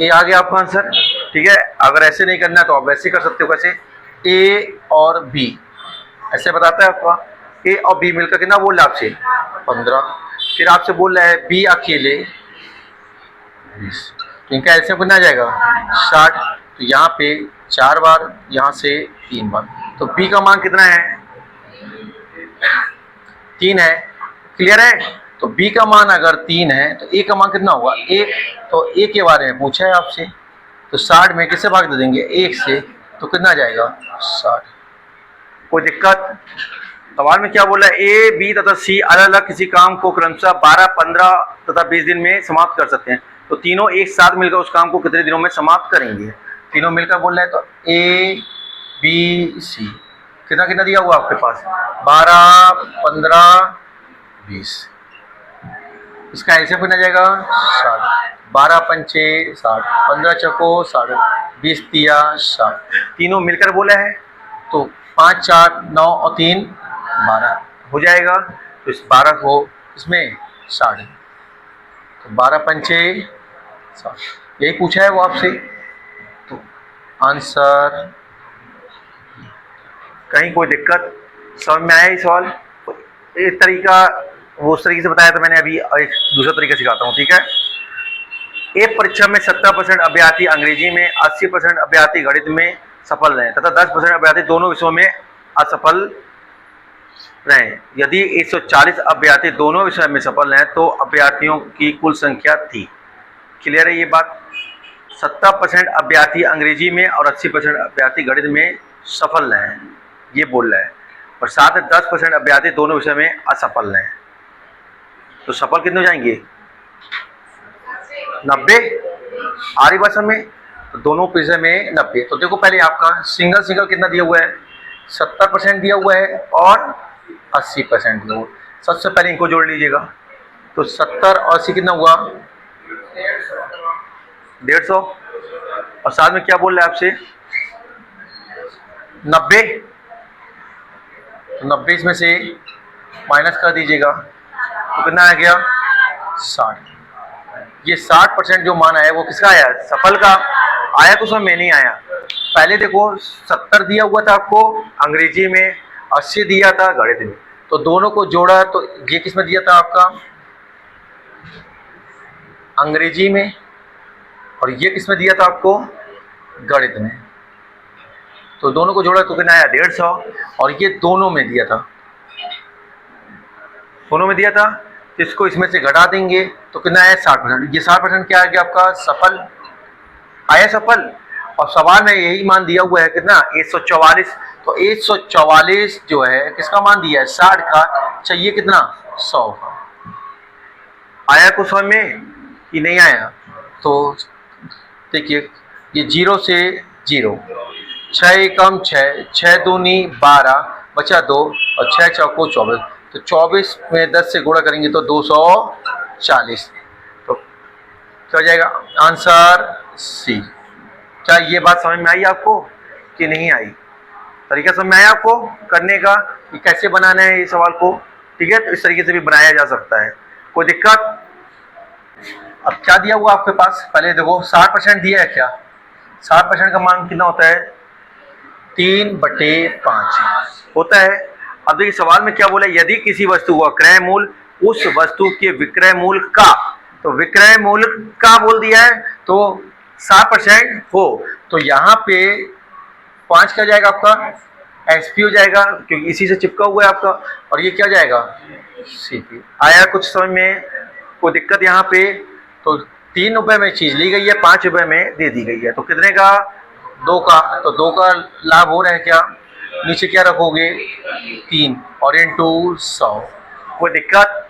ए आ गया आपका आंसर, ठीक है। अगर ऐसे नहीं करना है तो आप वैसे कर सकते हो, कैसे? ए और बी ऐसे बताता है आपका, ए और बी मिलकर कितना बोल रहा है आपसे? 15। फिर आपसे बोल रहा है बी अकेले 20, तो इनका एलसीएम कितना आ जाएगा? 60। तो यहाँ पे 4 बार, यहाँ से 3 बार, तो बी का मान कितना है? 3 है। क्लियर है? तो बी का मान अगर 3 है तो ए का मान कितना होगा? 1। तो ए के बारे में पूछा है आपसे, तो 60 में किससे भाग दे देंगे? 1 से, तो कितना आ जाएगा? 60। कोई दिक्कत? सवाल में क्या बोला है? ए, बी तथा सी अलग अलग किसी काम को क्रमशः 12, 15 तथा 20 दिन में समाप्त कर सकते हैं, तो तीनों एक साथ मिलकर उस काम को कितने दिनों में समाप्त करेंगे? तीनों मिलकर बोल रहे हैं, तो ए, बी, सी कितना कितना दिया हुआ आपके पास? 12, 15, 20। इसका एलसीएम कितना जाएगा? 60। 12 पंचे 60, 15 चौको 60, 20 तिया 60, तीनों मिलकर बोला है, तो 5, 4, 9 और 3 12 हो जाएगा। तो इस 12 को इसमें 60, तो 12 पंचे 60, यही पूछा है वो आपसे। तो आंसर, कहीं कोई दिक्कत? समझ में आया ये सवाल? एक तरीका वो उस तरीके से बताया था मैंने, अभी एक दूसरा तरीका सिखाता हूँ, ठीक है। एक परीक्षा में 70% अभ्यर्थी अंग्रेजी में, 80% अभ्यर्थी गणित में सफल रहे तथा 10% अभ्यर्थी दोनों विषयों में असफल रहे। यदि 140 अभ्यर्थी दोनों विषय में सफल रहे तो अभ्यर्थियों की कुल संख्या थी। क्लियर है ये बात? 70% अभ्यर्थी अंग्रेजी में और 80% अभ्यर्थी गणित में सफल रहे, ये बोल रहा है, और साथ ही 10% अभ्यर्थी दोनों विषय में असफल रहे। तो सफल कितने हो जाएंगे? 90। आ रही बात में? तो दोनों विषय में 90। तो देखो पहले आपका सिंगल सिंगल कितना दिया हुआ है? 70% दिया हुआ है और 80% दिया हुआ। सबसे पहले इनको जोड़ लीजिएगा, तो 70 और 80 कितना हुआ? 150। और साथ में क्या बोल रहा है आपसे? 90। तो 90 इसमें से माइनस कर दीजिएगा, तो कितना आ गया? 60। ये 60% जो मान आया वो किसका आया? सफल का आया, कुछ में नहीं आया। पहले देखो 70 दिया हुआ था आपको अंग्रेजी में, 80 दिया था गणित में, तो दोनों को जोड़ा तो ये किसमें दिया था आपका? अंग्रेजी में, और ये किसमें दिया था आपको? गणित में। तो दोनों को जोड़ा तो कितना आया? 150। और ये दोनों में दिया था, दोनों में दिया था, तो इसको इसमें से घटा देंगे तो कितना आया? 60%। ये 60% क्या आ गया आपका? सफल आया, सफल। और सवाल में यही मान दिया हुआ है कितना? 144। तो 144 जो है किसका मान दिया है? 60 का। चाहिए कितना? 100 का। आया कुछ समझ में कि नहीं आया? तो देखिए, ये 0 से 0, 6 एकम 6, 6 दूनी 12, बचा 2, और 6 चौको 24, तो 24 में 10 से गुणा करेंगे तो 240। तो क्या हो जाएगा? Answer C. क्या ये बात समझ में आई आपको कि नहीं आई? तरीका समझ में आया आपको करने का कि कैसे बनाना है ये सवाल को? ठीक है, तो इस तरीके से भी बनाया जा सकता है, कोई दिक्कत? अब क्या दिया हुआ आपके पास? पहले देखो 60% दिया है क्या? 60% का मान कितना होता है? 3/5 होता है। अब देखिए सवाल में क्या बोला? यदि किसी वस्तु का क्रय मूल्य उस वस्तु के विक्रय मूल्य का, तो विक्रय मूल्य का बोल दिया है, तो 60% हो, तो यहाँ पे 5 क्या जाएगा आपका? एसपी हो जाएगा, क्योंकि इसी से चिपका हुआ है आपका। और ये क्या जाएगा? सीपी। आया कुछ समझ में? कोई दिक्कत यहाँ पे? तो 3 रुपए में चीज ली गई है, 5 रुपए में दे दी गई है, तो कितने का? 2 का। तो 2 का लाभ हो रहा है क्या? नीचे क्या रखोगे? 3 और इंटू 100। कोई दिक्कत?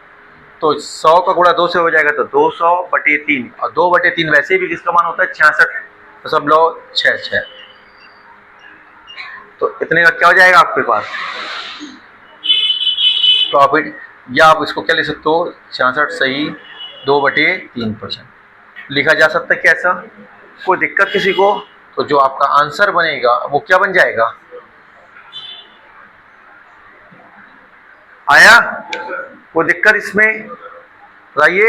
तो 100 का गुणा 2 से हो जाएगा, तो 200/3, और 2/3 वैसे भी किसका मान होता है? 66.66। तो इतने का क्या हो जाएगा आपके पास? प्रॉफिट। या आप इसको क्या लिख सकते हो? 66 सही 2/3% लिखा जा सकता है। कैसा? कोई दिक्कत किसी को? तो जो आपका आंसर बनेगा वो क्या बन जाएगा? आया? कोई दिक्कत इसमें? बताइए।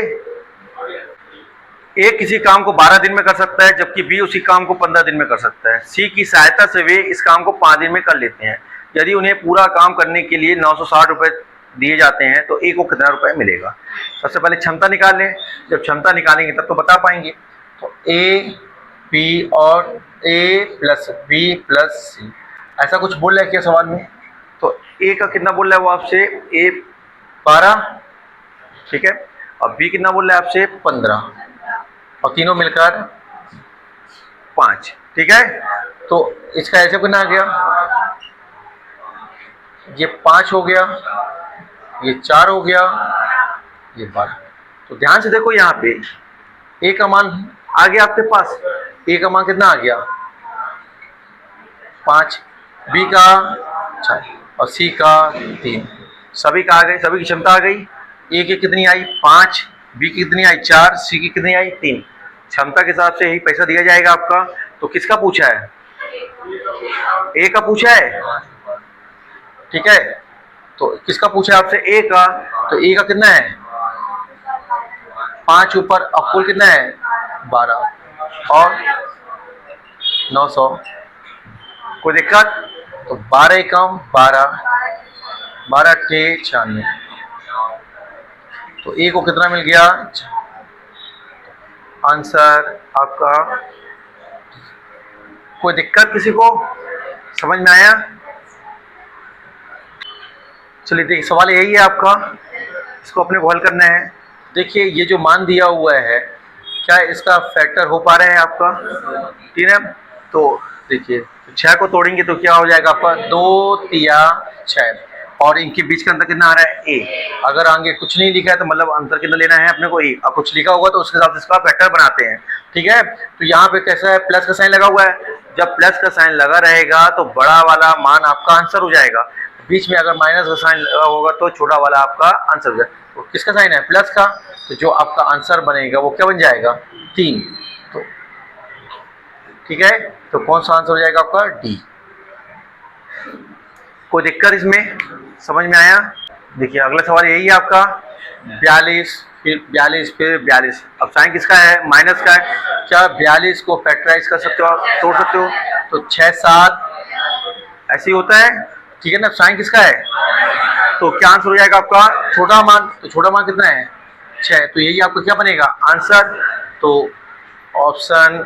ए किसी काम को 12 दिन में कर सकता है, जबकि बी उसी काम को 15 दिन में कर सकता है। सी की सहायता से वे इस काम को 5 दिन में कर लेते हैं। यदि उन्हें पूरा काम करने के लिए 960 रुपये दिए जाते हैं तो ए को कितना रुपए मिलेगा? सबसे पहले क्षमता निकाल लें। जब क्षमता निकालेंगे तब तो बता पाएंगे। तो ए बी और ए प्लस बी प्लस सी, ऐसा कुछ बोल रहा है क्या सवाल में? तो ए का कितना बोल रहा है वो आपसे? ए 12, ठीक है, और बी कितना बोल रहा है आपसे? 15, और तीनों मिलकर 5, ठीक है। तो इसका ऐसे कितना आ गया? ये 5 हो गया, ये 4 हो गया, ये 12। तो ध्यान से देखो, यहाँ पे ए का मान आ गया आपके पास। ए का मान कितना आ गया? 5, बी का 4 और सी का 3। सभी का आ गए, सभी की क्षमता आ गई। ए की कितनी आई? 5, बी की कितनी आई? 4, सी की कितनी आई? 3। क्षमता के हिसाब से यही पैसा दिया जाएगा आपका। तो किसका पूछा है? ए का पूछा है, ठीक है। तो किसका पूछा है आपसे? ए का। तो ए का कितना है? 5 ऊपर, अब कुल कितना है? 12 और 900। कोई दिक्कत? तो 12 एकम 12, 12 के 96। तो ए को कितना मिल गया? आंसर आपका। कोई दिक्कत किसी को? समझ में आया? चलिए देखिए, सवाल यही है आपका, इसको अपने को हल करना है। देखिए ये जो मान दिया हुआ है, क्या इसका फैक्टर हो पा रहा है आपका? ठीक है। तो देखिए 6 को तोड़ेंगे तो क्या हो जाएगा आपका? 2 तिया 6, और इनके बीच का अंतर कितना आ रहा है? ए। अगर आगे कुछ नहीं लिखा है तो मतलब अंतर कितना लेना है अपने को? ए। अब कुछ लिखा होगा तो उसके हिसाब से इसका फैक्टर बनाते हैं, ठीक है। तो यहाँ पे कैसा है? प्लस का साइन लगा हुआ है। जब प्लस का साइन लगा रहेगा तो बड़ा वाला मान आपका आंसर हो जाएगा। बीच में अगर माइनस का साइन लगा होगा तो छोटा वाला आपका आंसर हो जाएगा। तो किसका साइन है? प्लस का। तो जो आपका आंसर बनेगा वो क्या बन जाएगा? 3। तो ठीक है, तो कौन सा आंसर हो जाएगा आपका? डी। कोई दिक्कत इसमें? समझ में आया? देखिए अगला सवाल यही है आपका। 42, फिर 42, फिर 42। अब साइन किसका है? माइनस का है। क्या 42 को फैक्टराइज कर सकते हो आप? तोड़ सकते हो? तो 6 7 ऐसे ही होता है, ठीक है ना। साइन किसका है? तो क्या आंसर हो जाएगा आपका? छोटा मान। तो छोटा मान कितना है? 6। तो यही आपका क्या बनेगा? आंसर। तो ऑप्शन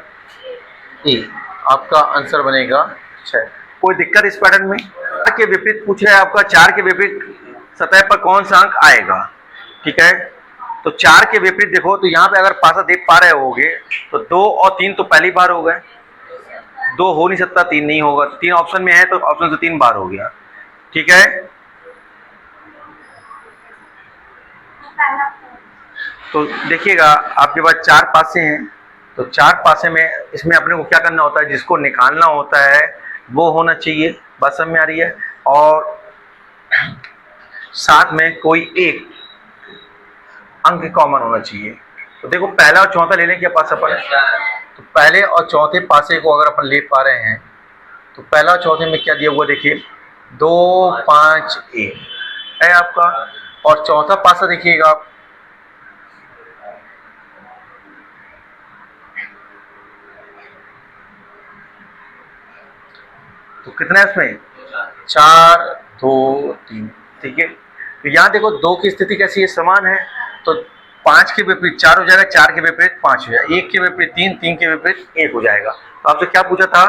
ए आपका आंसर बनेगा 6। कोई दिक्कत इस पैटर्न में? 4 के विपरीत पूछ रहा है आपका। 4 के विपरीत सतह पर कौन सा अंक आएगा? ठीक है, तो 4 के विपरीत देखो, तो यहाँ पे अगर पासा देख पा रहे होगे तो 2 और 3 तो पहली बार हो गए। 2 हो नहीं सकता, 3 नहीं होगा। 3 ऑप्शन में है तो ऑप्शन से 3 बार हो गया, ठीक है। तो देखिएगा आपके पास 4 पासे हैं, तो 4 पासे में इसमें अपने को क्या करना होता है? जिसको निकालना होता है वो होना चाहिए। बात समझ में आ रही है? और साथ में कोई एक अंक कॉमन होना चाहिए। तो देखो पहला और चौथा ले लें क्या पासा पर? तो पहले और चौथे पासे को अगर अपन ले पा रहे हैं तो पहला और चौथे में क्या दिया हुआ? देखिए 2 5 1 है आपका। और चौथा पासा देखिएगा आप, तो कितना है इसमें? 4 2 3, ठीक है। तो यहाँ देखो 2 की स्थिति कैसी है? समान है। तो 5 के विपरीत 4 हो जाएगा, 4 के विपरीत 5 हो जाएगा, 1 के विपरीत 3, 3 के विपरीत 1 हो जाएगा। तो आपसे क्या पूछा था?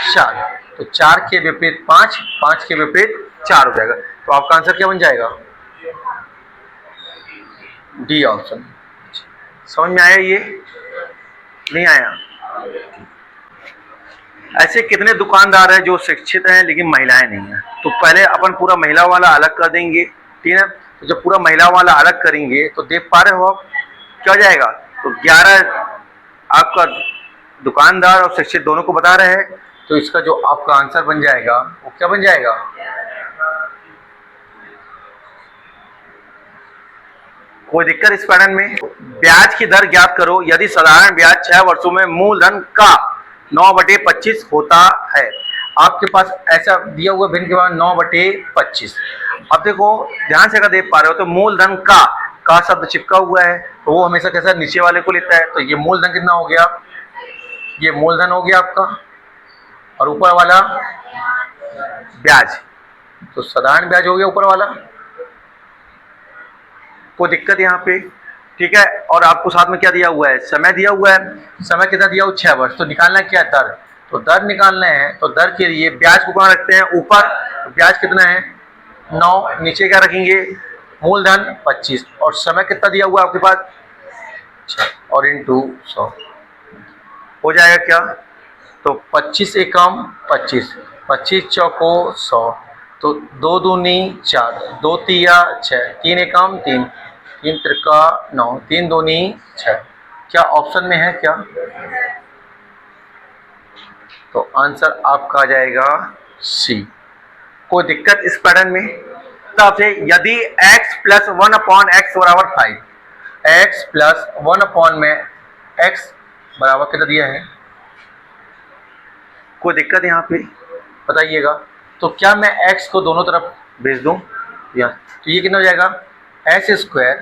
4। तो 4 के विपरीत 5, 5 के विपरीत 4 हो जाएगा। तो आपका आंसर क्या बन जाएगा? D option. समझ में आया? ये नहीं आया? ऐसे कितने दुकानदार हैं जो शिक्षित हैं लेकिन महिलाएं नहीं हैं? तो पहले अपन पूरा महिला वाला अलग कर देंगे, ठीक है। तो जब पूरा महिला वाला अलग करेंगे तो देख पा रहे हो आप क्या हो जाएगा? तो 11 आपका दुकानदार और शिक्षित दोनों को बता रहे हैं। तो इसका जो आपका आंसर बन जाएगा वो क्या बन जाएगा? कोई दिक्कत इस पैटर्न में? ब्याज की दर ज्ञात करो यदि साधारण ब्याज 6 वर्षों में मूलधन का 9/25 होता है। आपके पास ऐसा दिया हुआ भिन्न के बाद 9/25। अब देखो ध्यान से अगर देख पा रहे हो तो मूलधन का शब्द चिपका हुआ है, तो वो हमेशा कैसा नीचे वाले को लेता है। तो ये मूलधन कितना हो गया, ये मूलधन हो गया आपका, और ऊपर वाला ब्याज, तो साधारण ब्याज हो गया ऊपर वाला। कोई दिक्कत यहाँ पे, ठीक है। और आपको साथ में क्या दिया हुआ है, समय दिया हुआ है। समय कितना दिया हुआ, 6 वर्ष। तो निकालना है क्या, दर। तो दर निकालना है, तो दर के लिए ब्याज को कहाँ रखते हैं, ऊपर। तो ब्याज कितना है, 9। नीचे क्या रखेंगे, मूलधन 25, और समय कितना दिया हुआ है आपके पास, 6, और इंटू 100 हो जाएगा क्या। तो 25 एकम 25, 25 चौको 100, तो 2 दूनी 4, 2 तिया 6, 3 एकम 3, 3 त्रिका 9, 3 दूनी 6। क्या ऑप्शन में है क्या, तो आंसर आपका आ जाएगा सी। कोई दिक्कत इस पैटर्न में। तब से यदि x प्लस 1/x बराबर 5, x प्लस 1 में x बराबर कितना दिया है, कोई दिक्कत यहाँ पे बताइएगा। तो क्या मैं x को दोनों तरफ भेज दूँ, तो ये कितना हो जाएगा, s स्क्वायर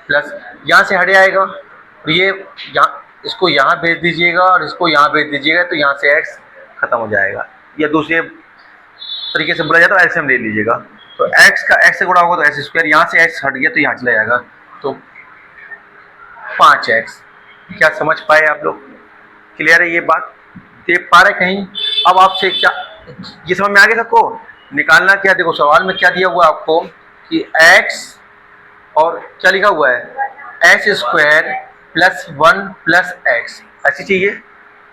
प्लस यहाँ से हटे आएगा, और ये यहाँ, इसको यहाँ भेज दीजिएगा और इसको यहाँ भेज दीजिएगा, तो यहाँ से x खत्म हो जाएगा। या दूसरे तरीके से बोला जाए तो एलसीएम ले लीजिएगा। तो x का x से गुणा होगा तो s स्क्वायर, यहाँ से x हट गया तो यहाँ चला जाएगा, तो 5x। क्या समझ पाए आप लोग, क्लियर है ये बात, देख पा रहे कहीं। अब आपसे क्या ये समझ में आ गया सबको, निकालना क्या, देखो सवाल में क्या दिया हुआ है आपको कि x और क्या लिखा हुआ है, s square plus 1 plus x, ऐसी चाहिए।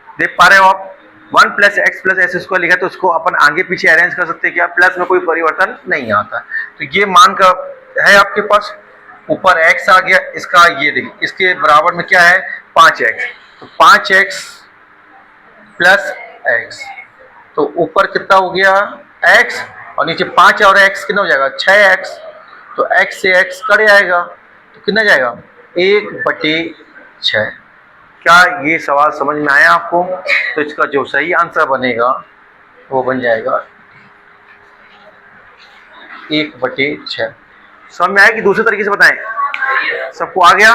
देख पा रहे हो आप, 1 plus x plus S square लिखा है, तो उसको अपन आगे पीछे अरेंज कर सकते हैं क्या, प्लस में कोई परिवर्तन नहीं आता। तो ये मान का है आपके पास, ऊपर x आ गया, इसका ये देखिए, इसके बराबर में क्या है 5x, तो 5x प्लस x, तो ऊपर कितना हो गया x, और नीचे 5 और x कितना हो जाएगा 6x, तो x से x कट जाएगा, तो कितना जाएगा 1/6। क्या ये सवाल समझ में आया आपको, तो इसका जो सही आंसर बनेगा वो बन जाएगा 1/6। समझ में आया कि दूसरे तरीके से बताएं, सबको आ गया।